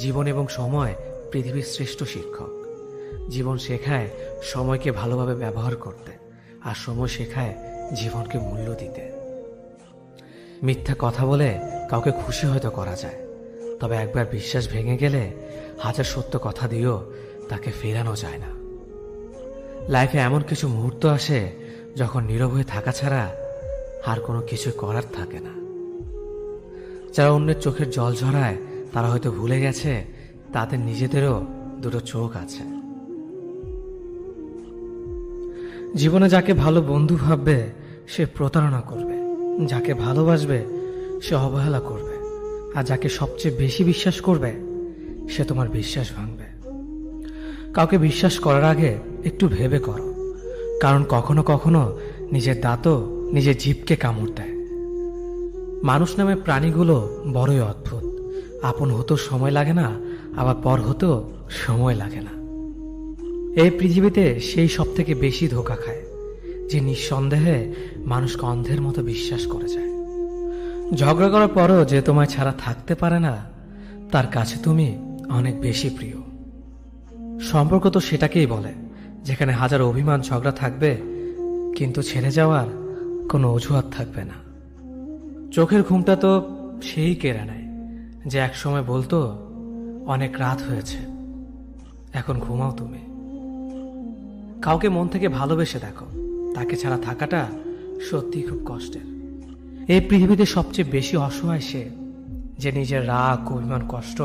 জীবন এবং সময় পৃথিবীর শ্রেষ্ঠ শিক্ষক। জীবন শেখায় সময়কে ভালোভাবে ব্যবহার করতে, আর সময় শেখায় জীবনকে মূল্য দিতে। মিথ্যা কথা বলে কাউকে খুশি হয়তো করা যায়, তবে একবার বিশ্বাস ভেঙে গেলে হাজার সত্য কথা দিয়েও তাকে ফেরানো যায় না। লাইফে এমন কিছু মুহূর্ত আসে যখন নীরব হয়ে থাকা ছাড়া আর কোনো কিছু করার থাকে না। যারা অন্যের চোখের জল ঝরায় তারা হয়তো ভুলে গেছে তাদের নিজেদেরও দুটো চোখ আছে। জীবনে যাকে ভালো বন্ধু ভাববে সে প্রতারণা করবে, যাকে ভালোবাসবে সে অবহেলা করবে, আর যাকে সবচেয়ে বেশি বিশ্বাস করবে সে তোমার বিশ্বাস ভাঙবে। কাউকে বিশ্বাস করার আগে একটু ভেবে করো, কারণ কখনো কখনো নিজের দাঁতও নিজের জিভকে কামড় দেয়। মানুষ নামে প্রাণীগুলো বড়ই অদ্ভুত। আপন হতেও সময় লাগে না, আবার পর হতেও সময় লাগে না। এই পৃথিবীতে সেই সব থেকে বেশি ধোঁকা খায় যে নিঃসন্দেহে মানুষকে অন্ধের মতো বিশ্বাস করে যায়। ঝগড়া করার পরও যে তোমায় ছাড়া থাকতে পারে না, তার কাছে তুমি অনেক বেশি প্রিয়। সম্পর্ক তো সেটাকেই বলে যেখানে হাজার অভিমান ঝগড়া থাকবে, কিন্তু ছেড়ে যাওয়ার কোনো অজুহাত থাকবে না। চোখের ঘুমটা তো সেই কেড়ে নেয় যে একসময় বলতো অনেক রাত হয়েছে, এখন ঘুমাও তুমি। কাউকে মন থেকে ভালোবেসে দেখো, তাকে ছাড়া থাকাটা সত্যি খুব কষ্টের। এই পৃথিবীতে সবচেয়ে বেশি অসহায় সে যে নিজের রাগ, অভিমান, কষ্ট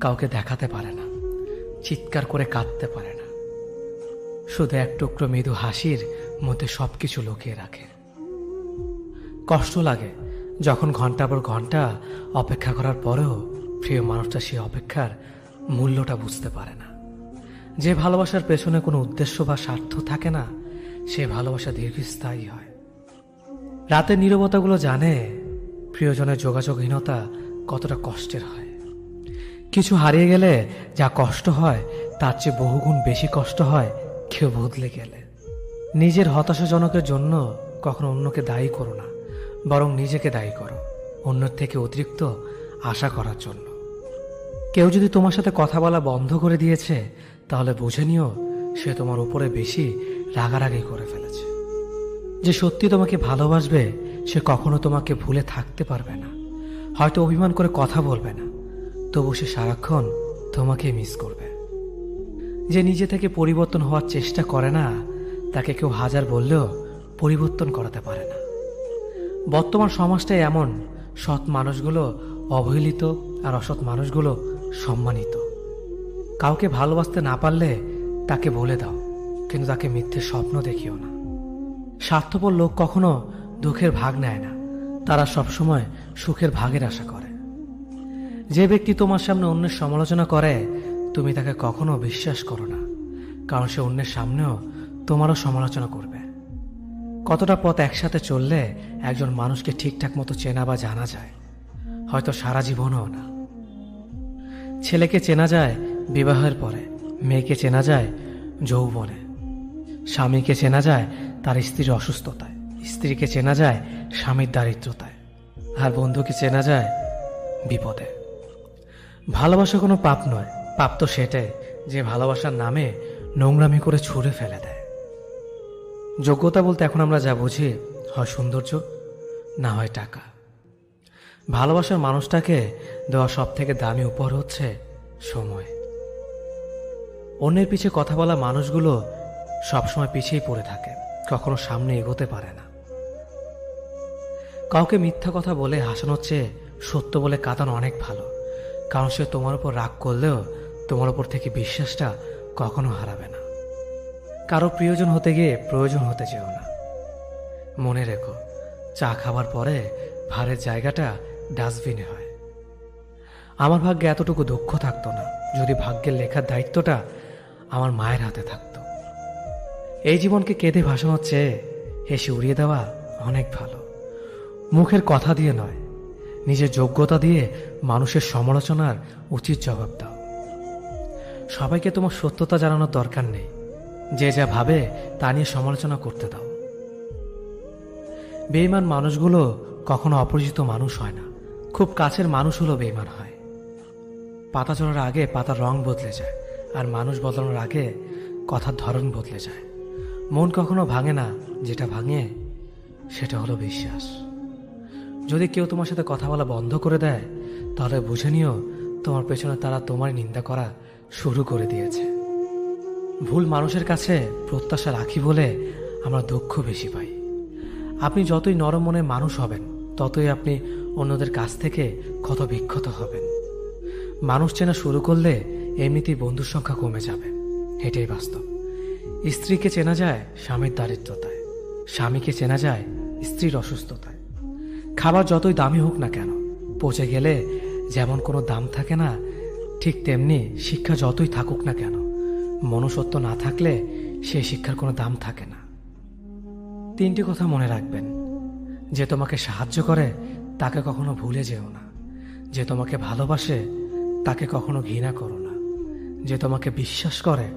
কাউকে দেখাতে পারে না, চিৎকার করে কাঁদতে পারে না, শুধু এক টুকরো মৃদু হাসির মধ্যে সবকিছু লুকিয়ে রাখে। কষ্ট লাগে যখন ঘন্টা পর ঘন্টা অপেক্ষা করার পরেও প্রিয় মানুষটা সেই অপেক্ষার মূল্যটা বুঝতে পারে না। যে ভালোবাসার পেছনে কোনো উদ্দেশ্য বা স্বার্থ থাকে না, সে ভালোবাসা দীর্ঘস্থায়ী হয়। রাতের নীরবতাগুলো জানে প্রিয়জনের যোগাযোগহীনতা কতটা কষ্টের হয়। কিছু হারিয়ে গেলে যা কষ্ট হয় তার চেয়ে বহুগুণ বেশি কষ্ট হয় কেউ বদলে গেলে। নিজের হতাশাজনকের জন্য কখনো অন্যকে দায়ী করো না, বরং নিজেকে দায়ী করো অন্যের থেকে অতিরিক্ত আশা করার জন্য। কেউ যদি তোমার সাথে কথা বলা বন্ধ করে দিয়েছে, তাহলে বুঝে নিও সে তোমার উপরে বেশি রাগারাগি করে ফেলেছে। যে সত্যি তোমাকে ভালোবাসবে সে কখনো তোমাকে ভুলে থাকতে পারবে না। হয়তো অভিমান করে কথা বলবে না, তবু সে সারাক্ষণ তোমাকে মিস করবে। যে নিজে থেকে পরিবর্তন হওয়ার চেষ্টা করে না, তাকে কেউ হাজার বললেও পরিবর্তন করাতে পারে না। বর্তমান সমাজটাই এমন, সৎ মানুষগুলো অবহেলিত আর অসৎ মানুষগুলো সম্মানিত। কাউকে ভালোবাসতে না পারলে তাকে বলে দাও, কিন্তু তাকে মিথ্যে স্বপ্ন দেখিও না। স্বার্থপর লোক কখনো দুঃখের ভাগ নেয় না, তারা সবসময় সুখের ভাগের আশা করে। যে ব্যক্তি তোমার সামনে অন্যের সমালোচনা করে, তুমি তাকে কখনো বিশ্বাস করো না, কারণ সে অন্যের সামনেও তোমারও সমালোচনা করবে। কতটা পথ একসাথে চললে একজন মানুষকে ঠিকঠাক মতো চেনা বা জানা যায়, হয়তো সারা জীবনও না। ছেলেকে চেনা যায় বিবাহের পরে, মেয়েকে চেনা যায় যৌবনে, স্বামীকে চেনা যায় তার স্ত্রীর অসুস্থতায়, স্ত্রীকে চেনা যায় স্বামীর দারিদ্রতায়, আর বন্ধুকে চেনা যায় বিপদে। ভালোবাসা কোনো পাপ নয়, পাপ তো সেটাই যে ভালোবাসার নামে নোংরামি করে ছুঁড়ে ফেলে দেয়। যোগ্যতা বলতে এখন আমরা যা বুঝি, হয় সৌন্দর্য, না হয় টাকা। ভালোবাসার মানুষটাকে দেওয়া সব থেকে দামি উপহার হচ্ছে সময়। অন্যের পিছে কথা বলা মানুষগুলো সবসময় পিছিয়েই পড়ে থাকে, কখনো সামনে এগোতে পারে না। কাউকে মিথ্যা কথা বলে হাসানোর চেয়ে সত্য বলে কাঁদানো অনেক ভালো, কারণ সে তোমার উপর রাগ করলেও তোমার উপর থেকে বিশ্বাসটা কখনো হারাবে না। কারো প্রিয়জন হতে গিয়ে প্রয়োজন হতে চেও না। মনে রেখো, চা খাবার পরে ভারের জায়গাটা ডাস্টবিনে হয়। আমার ভাগ্যে এতটুকু দুঃখ থাকতো না যদি ভাগ্যের লেখার দায়িত্বটা আমার মায়ের হাতে থাকতো। এই জীবনকে কেঁদে ভাসানোর চেয়ে হেসে উড়িয়ে দেওয়া অনেক ভালো। মুখের কথা দিয়ে নয়, নিজের যোগ্যতা দিয়ে মানুষের সমালোচনার উচিত জবাব দাও। সবাইকে তোমার সত্যতা জানানোর দরকার নেই, যে যা ভাবে তা নিয়ে সমালোচনা করতে দাও। বেঈমান মানুষগুলো কখনো অপরিচিত মানুষ হয় না, খুব কাছের মানুষ হলো বেঈমান হয়। পাতা ঝরার আগে পাতার রং বদলে যায়, আর মানুষ বদলানোর আগে কথার ধরন বদলে যায়। মন কখনো ভাঙে না, যেটা ভাঙে সেটা হলো বিশ্বাস। যদি কেউ তোমার সাথে কথা বলা বন্ধ করে দেয়, তাহলে বুঝে নিও তোমার পেছনে তারা তোমার নিন্দা করা শুরু করে দিয়েছে। ভুল মানুষের কাছে প্রত্যাশা রাখি বলে আমরা দুঃখ বেশি পাই। আপনি যতই নরম মনের মানুষ হবেন, ততই আপনি অন্যদের কাছ থেকে ক্ষত বিক্ষত হবেন। মানুষ চেনা শুরু করলে এমনিতেই বন্ধুর সংখ্যা কমে যাবে, এটাই বাস্তব। স্ত্রীকে চেনা যায় স্বামীর দারিদ্রতায়, স্বামীকে চেনা যায় স্ত্রীর অসুস্থতায়। খাবার যতই দামি হোক না কেন, পচে গেলে যেমন কোনো দাম থাকে না, ঠিক তেমনি শিক্ষা যতই থাকুক না কেন, মনুষ্যত্ব না থাকলে সেই শিক্ষার কোনো দাম থাকে না। 3টি কথা মনে রাখবেন: যে তোমাকে সাহায্য করে তাকে কখনো ভুলে যেও না, যে তোমাকে ভালোবাসে তাকে কখনো ঘৃণা করো না, যে তোমাকে বিশ্বাস করে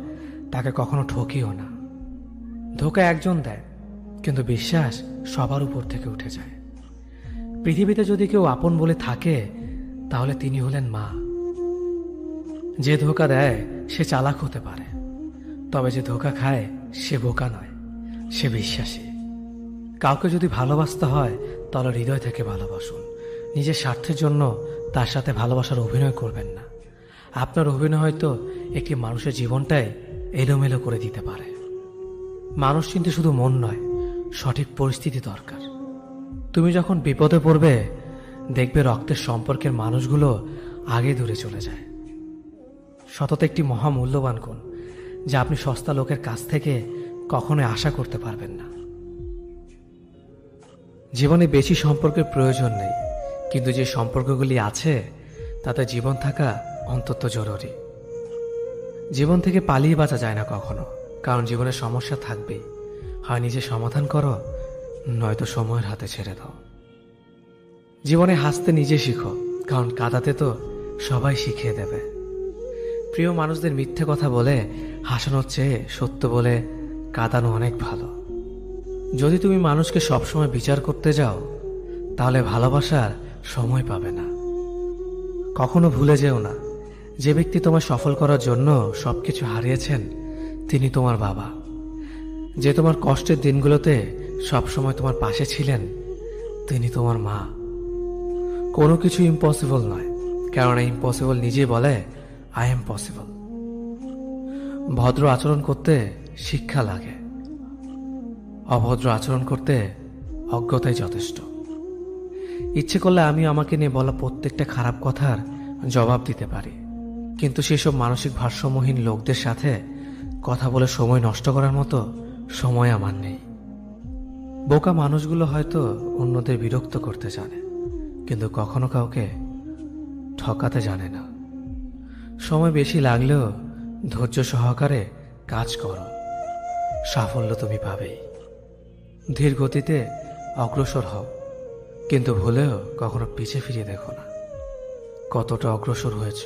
তাকে কখনো ঠকিও না। ধোকা একজন দেয়, কিন্তু বিশ্বাস সবার উপর থেকে উঠে যায়। পৃথিবীতে যদি কেউ আপন বলে থাকে, তাহলে তিনি হলেন মা। যে ধোকা দেয় সে চালাক হতে পারে, তবে যে ধোকা খায় সে বোকা নয়, সে বিশ্বাসী। কাউকে যদি ভালোবাসতে হয় তাহলে হৃদয় থেকে ভালোবাসুন। নিজের স্বার্থের জন্য তার সাথে ভালোবাসার অভিনয় করবেন না। আপনার অভিনয় হয়তো একটি মানুষের জীবনটাই এলোমেলো করে দিতে পারে। মানুষ চিনতে শুধু মন নয়, সঠিক পরিস্থিতি দরকার। তুমি যখন বিপদে পড়বে, দেখবে রক্তের সম্পর্কের মানুষগুলো আগে দূরে চলে যায়। সততা একটি মহামূল্যবান গুণ, যা আপনি সস্তা লোকের কাছ থেকে কখনোই আশা করতে পারবেন না। জীবনে বেশি সম্পর্কের প্রয়োজন নেই, কিন্তু যে সম্পর্কগুলি আছে তাতে জীবন থাকা অন্তত জরুরি। জীবন থেকে পালিয়ে বাঁচা যায় না কখনো, কারণ জীবনের সমস্যা থাকবেই। হয় নিজে সমাধান করো, নয়তো সময়ের হাতে ছেড়ে দাও। জীবনে হাসতে নিজে শিখো, কারণ কাঁদাতে তো সবাই শিখিয়ে দেবে। প্রিয় মানুষদের মিথ্যে কথা বলে হাসানোর চেয়ে সত্য বলে কাঁদানো অনেক ভালো। যদি তুমি মানুষকে সবসময় বিচার করতে যাও, তাহলে ভালোবাসার সময় পাবে না। কখনো ভুলে যেও না, যে ব্যক্তি তোমার সফল করার জন্য সবকিছু হারিয়েছেন তিনি তোমার বাবা। যে তোমার কষ্টের দিনগুলোতে সবসময় তোমার পাশে ছিলেন তিনি তোমার মা। কোনো কিছু ইম্পসিবল নয়, কেননা ইম্পসিবল নিজে বলে আই এম পসিবল। ভদ্র আচরণ করতে শিক্ষা লাগে, অভদ্র আচরণ করতে অজ্ঞতাই যথেষ্ট। ইচ্ছে করলে আমি আমাকে নিয়ে বলা প্রত্যেকটা খারাপ কথার জবাব দিতে পারি, কিন্তু সেসব মানসিক ভারসাম্যহীন লোকদের সাথে কথা বলে সময় নষ্ট করার মতো সময় আমার নেই। বোকা মানুষগুলো হয়তো অন্যদের বিরক্ত করতে জানে, কিন্তু কখনো কাউকে ঠকাতে জানে না। সময় বেশি লাগলেও ধৈর্য সহকারে কাজ করো, সাফল্য তুমি পাবেই। ধীর গতিতে অগ্রসর হও, কিন্তু ভুলেও কখনো পিছে ফিরে দেখো না কতটা অগ্রসর হয়েছ।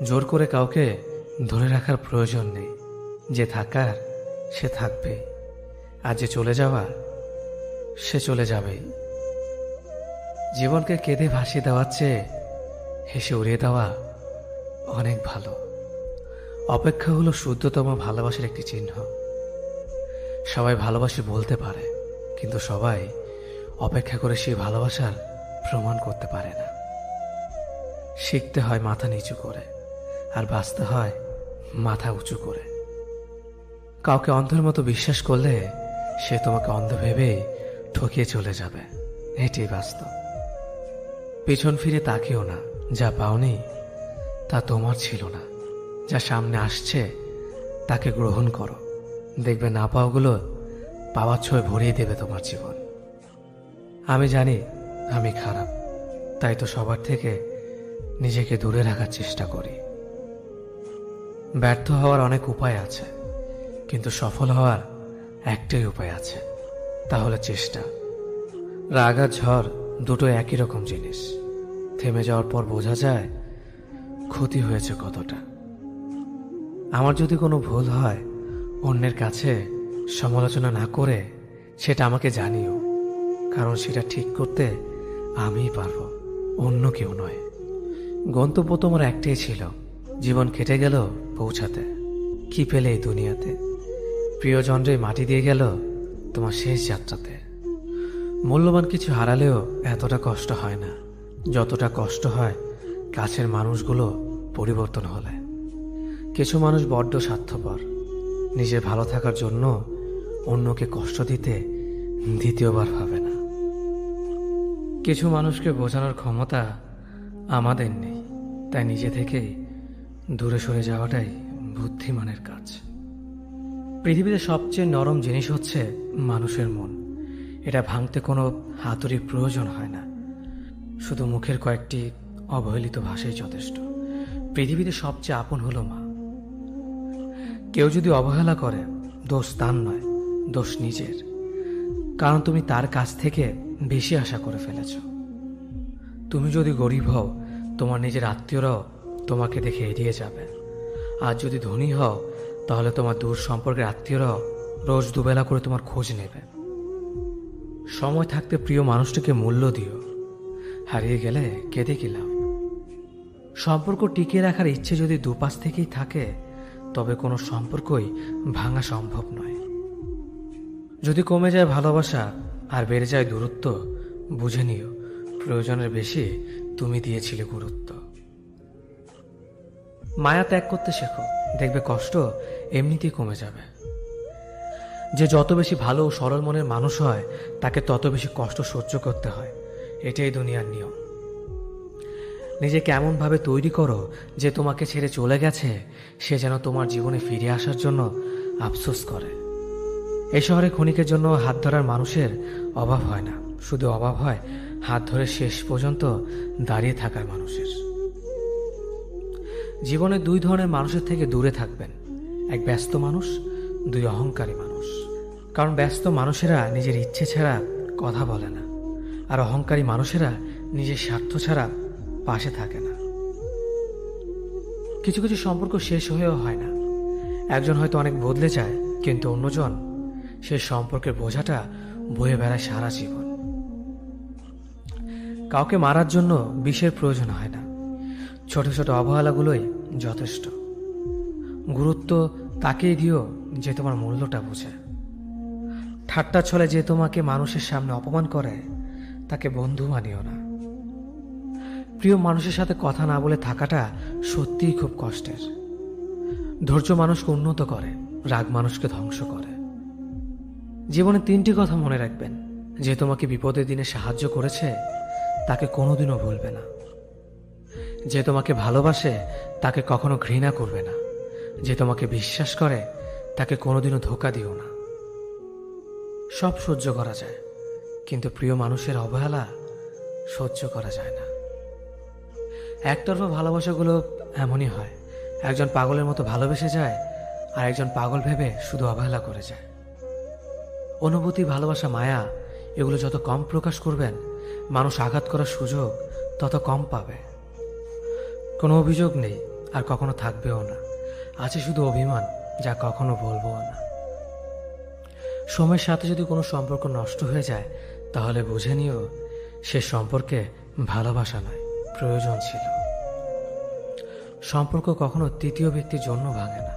জোর করে কাউকে ধরে রাখার প্রয়োজন নেই। যে থাকার সে থাকবে, আর যে চলে যাওয়ার সে চলে যাবেই। জীবনকে কেঁদে ভাসিয়ে দেওয়ার চেয়ে হেসে উড়িয়ে দেওয়া অনেক ভালো। অপেক্ষা হলো শুদ্ধতম ভালোবাসার একটি চিহ্ন। সবাই ভালোবাসি বলতে পারে, কিন্তু সবাই অপেক্ষা করে সেই ভালোবাসার প্রমাণ করতে পারে না। শিখতে হয় মাথা নিচু করে, আর বাঁচতে হয় মাথা উঁচু করে। কাউকে অন্ধের মতো বিশ্বাস করলে সে তোমাকে অন্ধ ভেবেই ঠকিয়ে চলে যাবে, এটাই বাস্তব। পিছন ফিরে তাকিও না, যা পাওনি তা তোমার ছিল না। যা সামনে আসছে তাকে গ্রহণ করো, দেখবে না পাওয়াগুলো পাওয়ার ছোঁয় ভরিয়ে দেবে তোমার জীবন। আমি জানি আমি খারাপ, তাই তো সবার থেকে নিজেকে দূরে রাখার চেষ্টা করি। ব্যর্থ হওয়ার অনেক উপায় আছে, কিন্তু সফল হওয়ার একটাই উপায় আছে, তাহলে চেষ্টা। রাগ আর ঝড় দুটো একই রকম জিনিস। থেমে যাওয়ার পর বোঝা যায় ক্ষতি হয়েছে কতটা। আমার যদি কোনো ভুল হয়, অন্যের কাছে সমালোচনা না করে সেটা আমাকে জানিও, কারণ সেটা ঠিক করতে আমিই পারবো, অন্য কেউ নয়। গন্তব্য তোমার একটাই ছিল, জীবন কেটে গেল পৌঁছাতে। কি পেলে এই দুনিয়াতে? প্রিয়জনরে মাটি দিয়ে গেল তোমার শেষ যাত্রাতে। মূল্যবান কিছু হারালেও এতটা কষ্ট হয় না, যতটা কষ্ট হয় কাছের মানুষগুলো পরিবর্তন হলে। কিছু মানুষ বড্ড স্বার্থপর, নিজের ভালো থাকার জন্য অন্যকে কষ্ট দিতে দ্বিতীয়বার ভাবে না। কিছু মানুষকে বোঝানোর ক্ষমতা আমাদের নেই, তাই নিজে থেকেই দূরে সরে যাওয়াটাই বুদ্ধিমানের কাজ। পৃথিবীতে সবচেয়ে নরম জিনিস হচ্ছে মানুষের মন। এটা ভাঙতে কোনো হাতুড়ির প্রয়োজন হয় না, শুধু মুখের কয়েকটি অবহেলিত ভাষাই যথেষ্ট। পৃথিবীতে সবচেয়ে আপন হলো মা। কেউ যদি অবহেলা করে, দোষ তার নয়, দোষ নিজের, কারণ তুমি তার কাছ থেকে বেশি আশা করে ফেলেছ। তুমি যদি গরিব হও, তোমার নিজের আত্মীয়রাও তোমাকে দেখে এড়িয়ে যাবে, আর যদি ধনী হও তাহলে তোমার দূর সম্পর্কের আত্মীয়রাও রোজ দুবেলা করে তোমার খোঁজ নেবে। সময় থাকতে প্রিয় মানুষটিকে মূল্য দিও, হারিয়ে গেলে কেঁদে কি লাভ? সম্পর্ক টিকিয়ে রাখার ইচ্ছে যদি দুপাশ থেকেই থাকে তবে কোনো সম্পর্কই ভাঙা সম্ভব নয়। যদি কমে যায় ভালোবাসা আর বেড়ে যায় দূরত্ব, বুঝে নিও প্রয়োজনের বেশি তুমি দিয়েছিলে গুরুত্ব। মায়া ত্যাগ করতে শেখো, দেখবে কষ্ট এমনিতেই কমে যাবে। যে যত বেশি ভালো ও সরল মনের মানুষ হয় তাকে তত বেশি কষ্ট সহ্য করতে হয়, এটাই দুনিয়ার নিয়ম। নিজেকে এমনভাবে তৈরি করো যে তোমাকে ছেড়ে চলে গেছে সে যেন তোমার জীবনে ফিরে আসার জন্য আফসোস করে। এই শহরে ক্ষণিকের জন্য হাত ধরার মানুষের অভাব হয় না, শুধু অভাব হয় হাত ধরে শেষ পর্যন্ত দাঁড়িয়ে থাকার মানুষের। জীবনে দুই ধরনের মানুষের থেকে দূরে থাকবেন, এক ব্যস্ত মানুষ, দুই অহংকারী মানুষ। কারণ ব্যস্ত মানুষেরা নিজের ইচ্ছে ছাড়া কথা বলে না, আর অহংকারী মানুষেরা নিজের স্বার্থ ছাড়া পাশে থাকে না। কিছু কিছু সম্পর্ক শেষ হয়েও হয় না। একজন হয়তো অনেক বদলে যায়, কিন্তু অন্যজন সেই সম্পর্কের বোঝাটা বয়ে বেড়ায় সারা জীবন। কাউকে মারার জন্য বিষের প্রয়োজন হয় না, ছোট ছোট অবহেলাগুলোই যথেষ্ট। গুরুত্ব তাকেই দিও যে তোমার মূল্যটা বোঝে। ঠাট্টা ছলে যে তোমাকে মানুষের সামনে অপমান করে তাকে বন্ধু মানিও না। প্রিয় মানুষের সাথে কথা না বলে থাকাটা সত্যিই খুব কষ্টের। ধৈর্য মানুষকে উন্নত করে, রাগ মানুষকে ধ্বংস করে। জীবনে তিনটি কথা মনে রাখবেন, যে তোমাকে বিপদের দিনে সাহায্য করেছে তাকে কোনোদিনও ভুলবে না, যে তোমাকে ভালোবাসে তাকে কখনো ঘৃণা করবে না, যে তোমাকে বিশ্বাস করে তাকে কোনোদিনও ধোঁকা দিও না। সব সহ্য করা যায়, কিন্তু প্রিয় মানুষের অবহেলা সহ্য করা যায় না। একতরফা ভালোবাসাগুলো এমনই হয়, একজন পাগলের মতো ভালোবেসে যায় আর একজন পাগল ভেবে শুধু অবহেলা করে যায়। অনুভূতি, ভালোবাসা, মায়া এগুলো যত কম প্রকাশ করবেন মানুষ আঘাত করার সুযোগ তত কম পাবে। কোনো অভিযোগ নেই আর কখনো থাকবেও না, আছে শুধু অভিমান যা কখনো বলবো না। সময়ের সাথে যদি কোনো সম্পর্ক নষ্ট হয়ে যায় তাহলে বুঝে নিও সে সম্পর্কে ভালোবাসা নয়, প্রয়োজন ছিল। সম্পর্ক কখনো তৃতীয় ব্যক্তির জন্য ভাঙে না,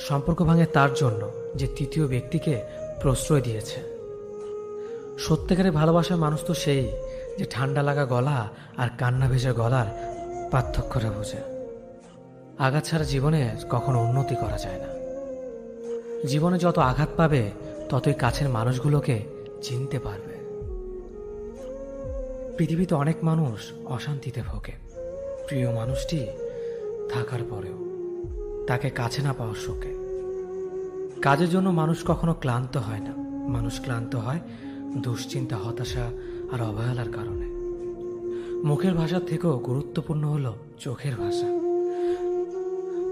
সম্পর্ক ভাঙে তার জন্য যে তৃতীয় ব্যক্তিকে প্রশ্রয় দিয়েছে। সত্যিকারের ভালোবাসার মানুষ তো সেই যে ঠান্ডা লাগা গলা আর কান্না ভেজা গলার পার্থক্যটা বোঝে। আঘাত ছাড়া জীবনে কখনো উন্নতি করা যায় না। জীবনে যত আঘাত পাবে ততই কাছের মানুষগুলোকে চিনতে পারবে। পৃথিবীতে অনেক মানুষ অশান্তিতে ভোগে, প্রিয় মানুষটি থাকার পরেও তাকে কাছে না পাওয়ার শোকে। কাজের জন্য মানুষ কখনো ক্লান্ত হয় না, মানুষ ক্লান্ত হয় দুশ্চিন্তা, হতাশা আর অবহেলার কারণে। মুখের ভাষার থেকেও গুরুত্বপূর্ণ হলো চোখের ভাষা।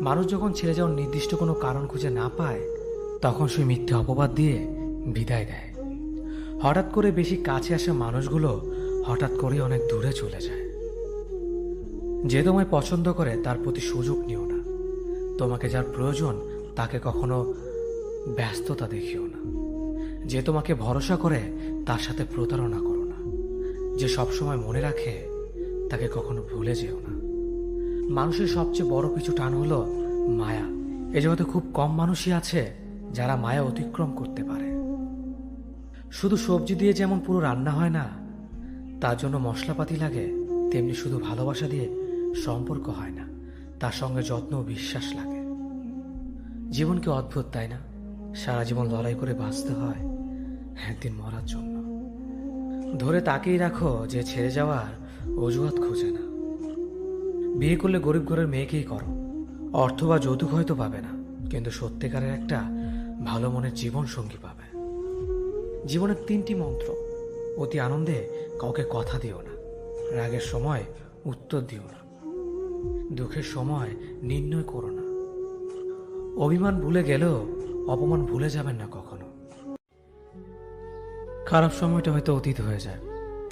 মানুষ যখন ছেড়ে যাওয়ার নির্দিষ্ট কোনো কারণ খুঁজে না পায় তখন সে মিথ্যে অপবাদ দিয়ে বিদায় দেয়। হঠাৎ করে বেশি কাছে আসা মানুষগুলো হঠাৎ করে অনেক দূরে চলে যায়। যে তোমায় পছন্দ করে তার প্রতি সুযোগ নিও না, তোমাকে যার প্রয়োজন তাকে কখনো ব্যস্ততা দেখিও না। যে তোমাকে ভরসা করে তার সাথে প্রতারণা করো না। যে সবসময় মনে রাখে তাকে কখনো ভুলে যেও না। মানুষের সবচেয়ে বড় পিছু টান হলো মায়া। এ জগতে খুব কম মানুষই আছে যারা মায়া অতিক্রম করতে পারে। শুধু সবজি দিয়ে যেমন পুরো রান্না হয় না, তার জন্য মশলাপাতি লাগে, তেমনি শুধু ভালোবাসা দিয়ে সম্পর্ক হয় না, তার সঙ্গে যত্ন ও বিশ্বাস লাগে। জীবন কি অদ্ভুত, তাই না? সারা জীবন লড়াই করে বাঁচতে হয় একদিন মরার জন্য। ধরে তাকেই রাখো যে ছেড়ে যাওয়ার অজুহাত খোঁজে না। বিয়ে করলে গরিব ঘরের মেয়েকেই করো, অর্থ বা যৌতুক হয়তো পাবে না, কিন্তু সত্যিকারের একটা ভালো মনের জীবন সঙ্গী পাবে। জীবনের তিনটি মন্ত্র: অতি আনন্দে কাউকে কথা দিও না, রাগের সময় উত্তর দিও না, দুঃখের সময় নির্ণয় করো না। অভিমান ভুলে গেলেও অপমান ভুলে যাবেন না কখনো। খারাপ সময়টা হয়তো অতীত হয়ে যায়,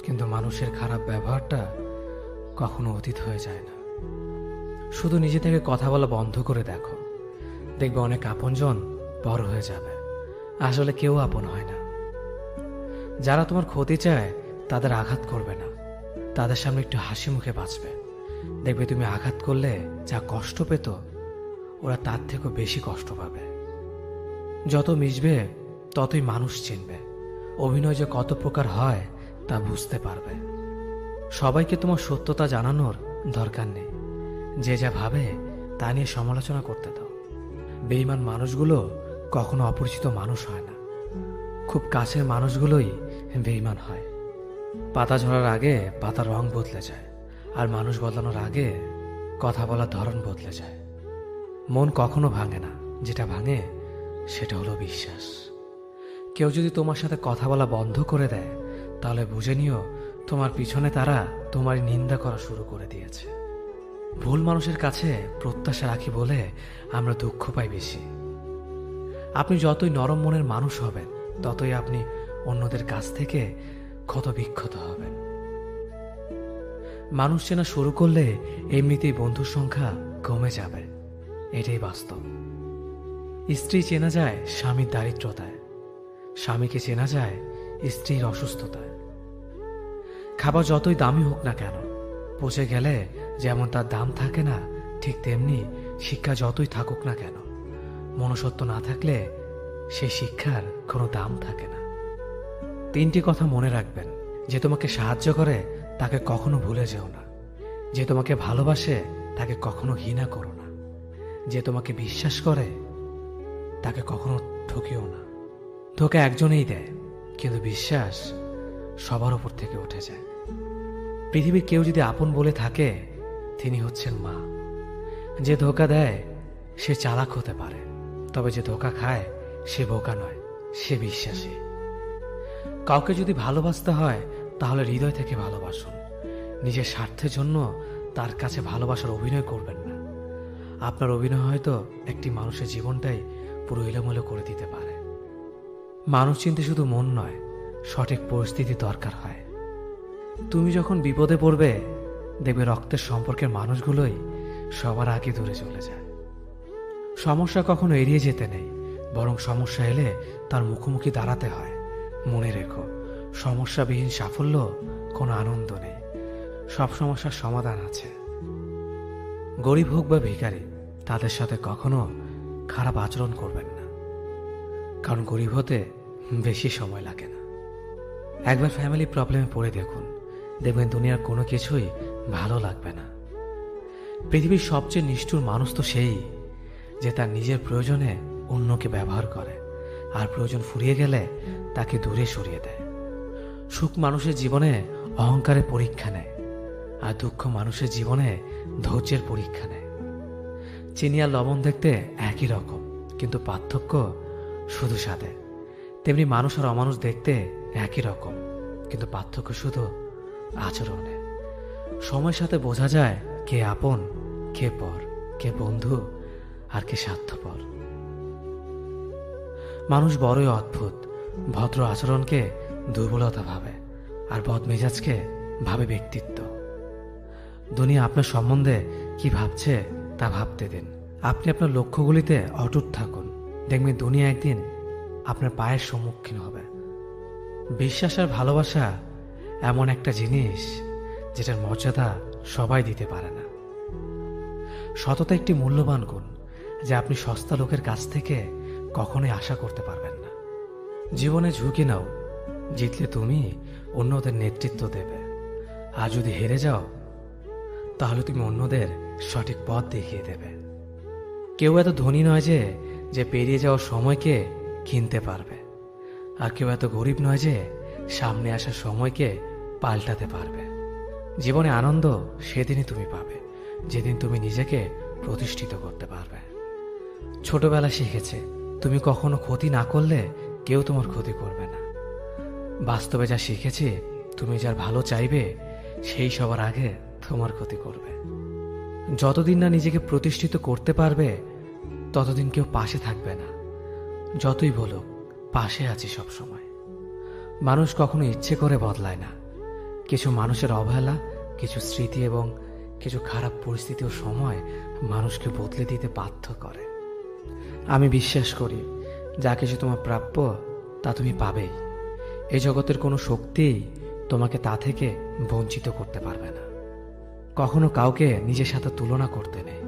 কিন্তু মানুষের খারাপ ব্যবহারটা কখনো অতীত হয়ে যায় না। শুধু নিজে থেকে কথা বলা বন্ধ করে দেখো, দেখবে অনেক আপনজন বড় হয়ে যাবে, আসলে কেউ আপন হয় না। যারা তোমার ক্ষতি চায় তাদের আঘাত করবে না, তাদের সামনে একটু হাসি মুখে বাঁচবে। দেখবে তুমি আঘাত করলে যা কষ্ট পেত, ওরা তার থেকেও বেশি কষ্ট পাবে। যত মিশবে ততই মানুষ চিনবে, অভিনয় যে কত প্রকার হয় তা বুঝতে পারবে। সবাইকে তোমার সত্যতা জানানোর দরকার নেই, যে যা ভাবে তা নিয়ে সমালোচনা করতে দাও। বেঈমান মানুষগুলো কখনো অপরিচিত মানুষ হয় না, খুব কাছের মানুষগুলোই বেঈমান হয়। পাতা ঝরার আগে পাতার রং বদলে যায়, আর মানুষ বদলানোর আগে কথা বলার ধরন বদলে যায়। মন কখনো ভাঙে না, যেটা ভাঙে সেটা হলো বিশ্বাস। কেউ যদি তোমার সাথে কথা বলা বন্ধ করে দেয়, তাহলে বুঝে নিও তোমার পিছনে তারা তোমার নিন্দা করা শুরু করে দিয়েছে। ভুল মানুষের কাছে প্রত্যাশা রাখি বলে আমরা দুঃখ পাই বেশি। আপনি যতই নরম মনের মানুষ হবেন, ততই আপনি অন্যদের কাছ থেকে ক্ষত বিক্ষত হবেন। মানুষ চেনা শুরু করলে এমনিতেই বন্ধুর সংখ্যা কমে যাবে, এটাই বাস্তব। স্ত্রী চেনা যায় স্বামীর দারিদ্রতায়, স্বামীকে চেনা যায় স্ত্রীর অসুস্থতায়। খাবার যতই দামি হোক না কেন, পচে গেলে যেমন তার দাম থাকে না, ঠিক তেমনি শিক্ষা যতই থাকুক না কেন, মনুষ্যত্ব না থাকলে সেই শিক্ষার কোনো দাম থাকে না। 3টি কথা মনে রাখবেন: যে তোমাকে সাহায্য করে তাকে কখনো ভুলে যেও না, যে তোমাকে ভালোবাসে তাকে কখনো ঘৃণা করো না, যে তোমাকে বিশ্বাস করে তাকে কখনো ঠকিও না। ধোঁকা একজনেই দেয়, কিন্তু বিশ্বাস সবার উপর থেকে উঠে যায়। পৃথিবীর কেউ যদি আপন বলে থাকে, তিনি হচ্ছেন মা। যে ধোঁকা দেয় সে চালাক হতে পারে, তবে যে ধোঁকা খায় সে বোকা নয়, সে বিশ্বাসী। কাউকে যদি ভালোবাসতে হয় তাহলে হৃদয় থেকে ভালোবাসুন, নিজের স্বার্থের জন্য তার কাছে ভালোবাসার অভিনয় করবেন না। আপনার অভিনয় হয়তো একটি মানুষের জীবনটাই পুরো এলোমেলো করে দিতে পারে। মানুষ চিনতে শুধু মন নয়, সঠিক পরিস্থিতি দরকার হয়। তুমি যখন বিপদে পড়বে, দেখবে রক্তের সম্পর্কের মানুষগুলোই সবার আগে দূরে চলে যায়। সমস্যা কখনো এড়িয়ে যেতে নেই, বরং সমস্যা এলে তার মুখোমুখি দাঁড়াতে হয়। মনে রেখো, সমস্যাবিহীন সাফল্য কোনো আনন্দ নেই, সব সমস্যার সমাধান আছে। গরিব হোক বা ভিখারি, তাদের সাথে কখনো খারাপ আচরণ করবেন না, কারণ গরিব হতে বেশি সময় লাগে না। একবার ফ্যামিলি প্রবলেমে পড়ে দেখুন, দেখবেন দুনিয়ার কোনো কিছুই ভালো লাগবে না। পৃথিবীর সবচেয়ে নিষ্ঠুর মানুষ তো সেই, যে তার নিজের প্রয়োজনে অন্যকে ব্যবহার করে, আর প্রয়োজন ফুরিয়ে গেলে তাকে দূরে সরিয়ে দেয়। সুখ মানুষের জীবনে অহংকারের পরীক্ষা নেয়, আর দুঃখ মানুষের জীবনে ধৈর্যের পরীক্ষা নেয়। চিনি আর লবণ দেখতে একই রকম, কিন্তু পার্থক্য শুধু স্বাদে। তেমনি মানুষ আর অমানুষ দেখতে একই রকম, কিন্তু পার্থক্য শুধু আচরণে। সময়ের সাথে বোঝা যায় কে আপন, কে পর, কে বন্ধু আর কে স্বার্থপর। মানুষ বড়ই অদ্ভুত, ভদ্র আচরণকে দুর্বলতা ভাবে, আর বদমেজাজকে ভাবে ব্যক্তিত্ব। দুনিয়া আপনার সম্বন্ধে কি ভাবছে তা ভাবতে দিন। আপনি আপনার লক্ষ্যগুলিতে অটুট থাকুন, দেখবেন দুনিয়া একদিন আপনার পায়ের সম্মুখীন হবে। বিশ্বাস আর ভালোবাসা এমন একটা জিনিস যেটার মর্যাদা সবাই দিতে পারে না। সততা একটি মূল্যবান গুণ, যা আপনি সস্তা লোকের কাছ থেকে কখনোই আশা করতে পারবেন না। জীবনে ঝুঁকি নাও, জিতলে তুমি অন্যদের নেতৃত্ব দেবে, আর যদি হেরে যাও তাহলে তুমি অন্যদের সঠিক পথ দেখিয়ে দেবে। কেউ এত ধনী নয় যে পেরিয়ে যাওয়ার সময়কে কিনতে পারবে, আর কেউ এত গরিব নয় যে সামনে আসার সময়কে পাল্টাতে পারবে। জীবনে আনন্দ সেদিনই তুমি পাবে, যেদিন তুমি নিজেকে প্রতিষ্ঠিত করতে পারবে। ছোটবেলা শিখেছে, তুমি কখনো ক্ষতি না করলে কেউ তোমার ক্ষতি করবে না। বাস্তবে যা শিখেছি, তুমি যার ভালো চাইবে সেই সবার আগে তোমার ক্ষতি করবে। যতদিন না নিজেকে প্রতিষ্ঠিত করতে পারবে, ততদিন কেউ পাশে থাকবে না। যতই বলুক পাশে আছি সব সময়। মানুষ কখনো ইচ্ছে করে বদলায় না। কিছু মানুষের অবহেলা, কিছু স্মৃতি এবং কিছু খারাপ পরিস্থিতি ও সময় মানুষকে বদলে দিতে বাধ্য করে। আমি বিশ্বাস করি যা কিছু তোমার প্রাপ্য তা তুমি পাবেই। এই জগতের কোনো শক্তিই তোমাকে তা থেকে বঞ্চিত করতে পারবে না। কখনো কাউকে নিজের সাথে তুলনা করতে নেই,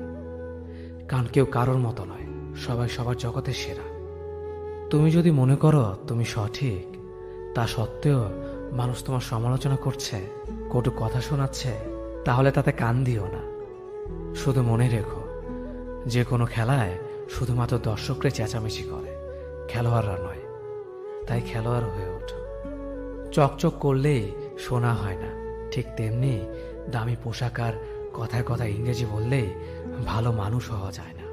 কারণ কেউ কারোর মতো নয়, সবাই সবার জগতের সেরা। তুমি যদি মনে করো তুমি সঠিক, তা সত্ত্বেও মানুষ তোমার সমালোচনা করছে, কটু কথা শোনাচ্ছে, তাহলে তাতে কান দিও না। শুধু মনে রেখো, যে কোনো খেলায় শুধুমাত্র দর্শকরা চেঁচামেচি করে, খেলোয়াড়রা নয়। তাই খেলোয়াড় হয়ে ওঠো। চকচক করলেই শোনা হয় না, ঠিক তেমনি দামি পোশাক আর কথায় কথায় ইংরেজি বললেই ভালো মানুষ হওয়া যায় না।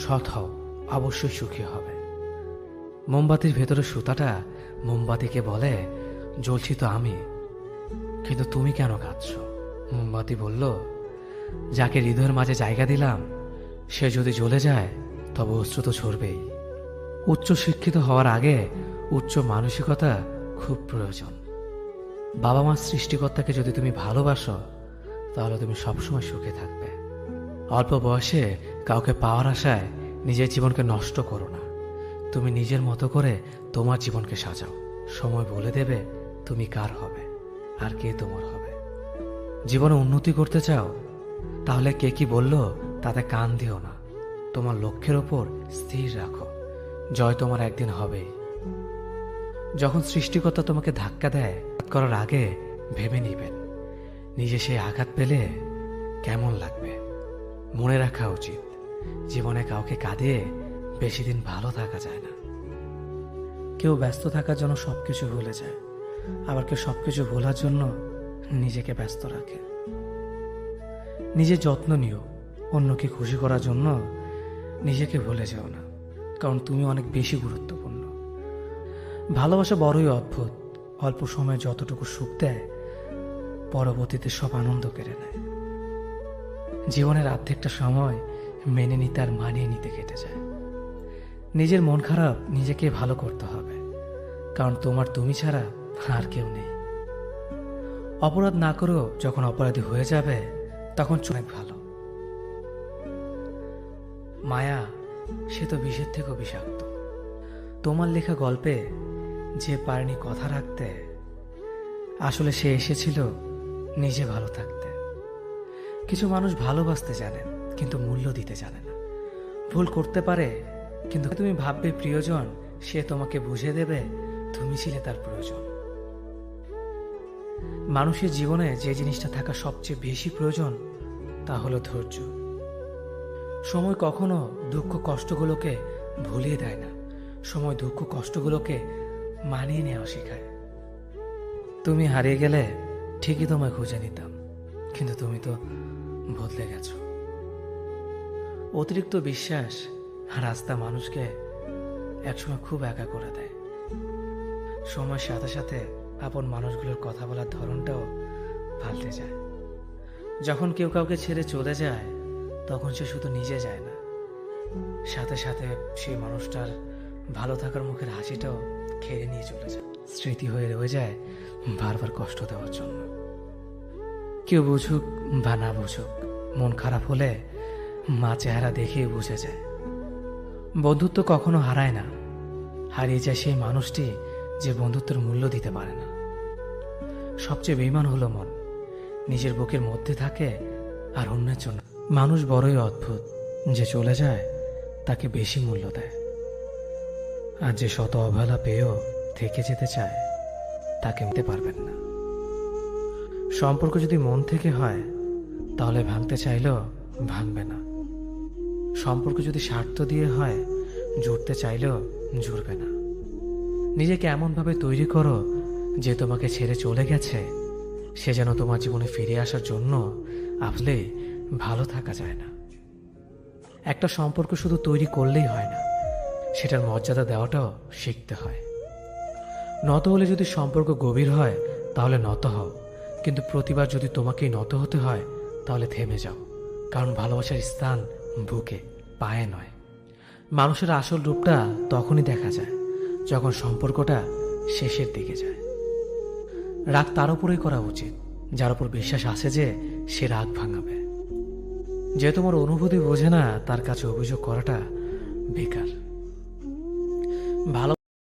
সৎ হও, অবশ্যই সুখী হবে। মোমবাতির ভেতরে সুতাটা মোমবাতিকে বলে, জ্বলছি তো আমি, কিন্তু তুমি কেন কাঁদছ? মোমবাতি বলল, যাকে হৃদয়ের মাঝে জায়গা দিলাম সে যদি জ্বলে যায় তবে অশ্রু তো ঝরবেই। উচ্চ শিক্ষিত হওয়ার আগে উচ্চ মানসিকতা খুব প্রয়োজন। বাবা মার সৃষ্টিকর্তাকে যদি তুমি ভালোবাসো তাহলে তুমি সবসময় সুখে থাকবে। অল্প বয়সে কাউকে পাওয়ার আশায় নিজের জীবনকে নষ্ট করো না। তুমি নিজের মতো করে তোমার জীবনকে সাজাও। সময় বলে দেবে তুমি কার হবে আর কে তোমার হবে। জীবনে উন্নতি করতে চাও, তাহলে কে কি বলল তাতে কান দিও না। তোমার লক্ষ্যের ওপর স্থির রাখো, জয় তোমার একদিন হবেই। যখন সৃষ্টিকর্তা তোমাকে ধাক্কা দেয়, করার আগে ভেবে নিবেন নিজে সেই আঘাত পেলে কেমন লাগবে। মনে রাখা উচিত, জীবনে কাউকে কাঁদিয়ে বেশি দিন ভালো থাকা যায় না। কেউ ব্যস্ত থাকার জন্য সবকিছু ভুলে যায়, আবার কেউ সবকিছু ভোলার জন্য নিজেকে ব্যস্ত রাখে। নিজের যত্ন নিও, অন্যকে খুশি করার জন্য নিজেকে ভুলে যাও না, কারণ তুমি অনেক বেশি গুরুত্বপূর্ণ। ভালোবাসা বড়ই অদ্ভুত, অল্প সময়ে যতটুকু সুখ দেয় পরবর্তীতে সব আনন্দ কেড়ে নেয়। জীবনের অর্ধেকটা সময় মেনে নিতে আর মানিয়ে নিতে কেটে যায়। নিজের মন খারাপ নিজেকে ভালো করতে হবে, কারণ তোমার তুমি ছাড়া আর কেউ নেই। অপরাধ না করেও যখন অপরাধী হয়ে যাবে তখন অনেক ভালো। মায়া সে তো বিষের থেকেও বিষাক্ত। তোমার লেখা গল্পে যে পারেনি কথা রাখতে, আসলে সে এসেছিল নিজে ভালো থাকতে। কিছু মানুষ ভালোবাসতে জানে কিন্তু মূল্য দিতে জানে না। ভুল করতে পারে, কিন্তু তুমি ভাববে প্রিয়জন, সে তোমাকে বুঝিয়ে দেবে তুমি ছিলে তার প্রয়োজন। মানুষের জীবনে যে জিনিসটা থাকা সবচেয়ে বেশি প্রয়োজন তা হলো ধৈর্য। সময় কখনো দুঃখ কষ্টগুলোকে ভুলিয়ে দেয় না, সময় দুঃখ কষ্টগুলোকে মানিয়ে নেওয়া শেখায়। তুমি হারিয়ে গেলে ঠিকই তোমায় খুঁজে নিতাম, কিন্তু তুমি তো বদলে গেছো। অতিরিক্ত বিশ্বাস রাস্তা মানুষকে একসময় খুব একা করে দেয়। সময়ের সাথে সাথে আপন মানুষগুলোর কথা বলার ধরনটাও পাল্টে যায়। যখন কেউ কাউকে ছেড়ে চলে যায় তখন সে শুধু নিজে যায় না, সাথে সাথে সেই মানুষটার ভালো থাকার মুখের হাসিটাও খেয়ে নিয়ে চলে যায়। স্মৃতি হয়ে রয়ে যায় বারবার কষ্ট দেওয়ার জন্য। কেউ বুঝুক বা না বুঝুক, মন খারাপ হলে মা চেহারা দেখেই বুঝে যায়। বন্ধুত্ব কখনো হারায় না, হারিয়ে যায় সেই মানুষটি যে বন্ধুত্বের মূল্য দিতে পারে না। সবচেয়ে বেঈমান হলো মন, নিজের বুকের মধ্যে থাকে আর অন্যের জন্য। মানুষ বড়ই অদ্ভুত, যে চলে যায় তাকে বেশি মূল্য দেয়, আর যে শত অবহেলা পেয়েও থেকে যেতে চায় তাকে নিতে পারবেন না। সম্পর্ক যদি মন থেকে হয় তাহলে ভাঙতে চাইলেও ভাঙবে না। সম্পর্ক যদি স্বার্থ দিয়ে হয় জুড়তে চাইলেও জুড়বে না। নিজেকে এমনভাবে তৈরি করো যে তোমাকে ছেড়ে চলে গেছে সে যেন তোমার জীবনে ফিরে আসার জন্য আসলে ভালো থাকা যায় না। একটা সম্পর্ক শুধু তৈরি করলেই হয় না, সেটার মর্যাদা দেওয়াটাও শিখতে হয়। নত হলে যদি সম্পর্ক গভীর হয় তাহলে নত হও, কিন্তু প্রতিবার যদি তোমাকেই নত হতে হয় তাহলে থেমে যাও, কারণ ভালোবাসার স্থান বুকে, পায়ে নয়। মানুষের আসল রূপটা তখনই দেখা যায় যখন সম্পর্কটা শেষের দিকে যায়। রাগ তার উপরেই করা উচিত যার উপর বিশ্বাস আছে যে সে রাগ ভাঙাবে। যে তোমার অনুভূতি বোঝে না তার কাছে অভিযোগ করাটা বেকার। ভালো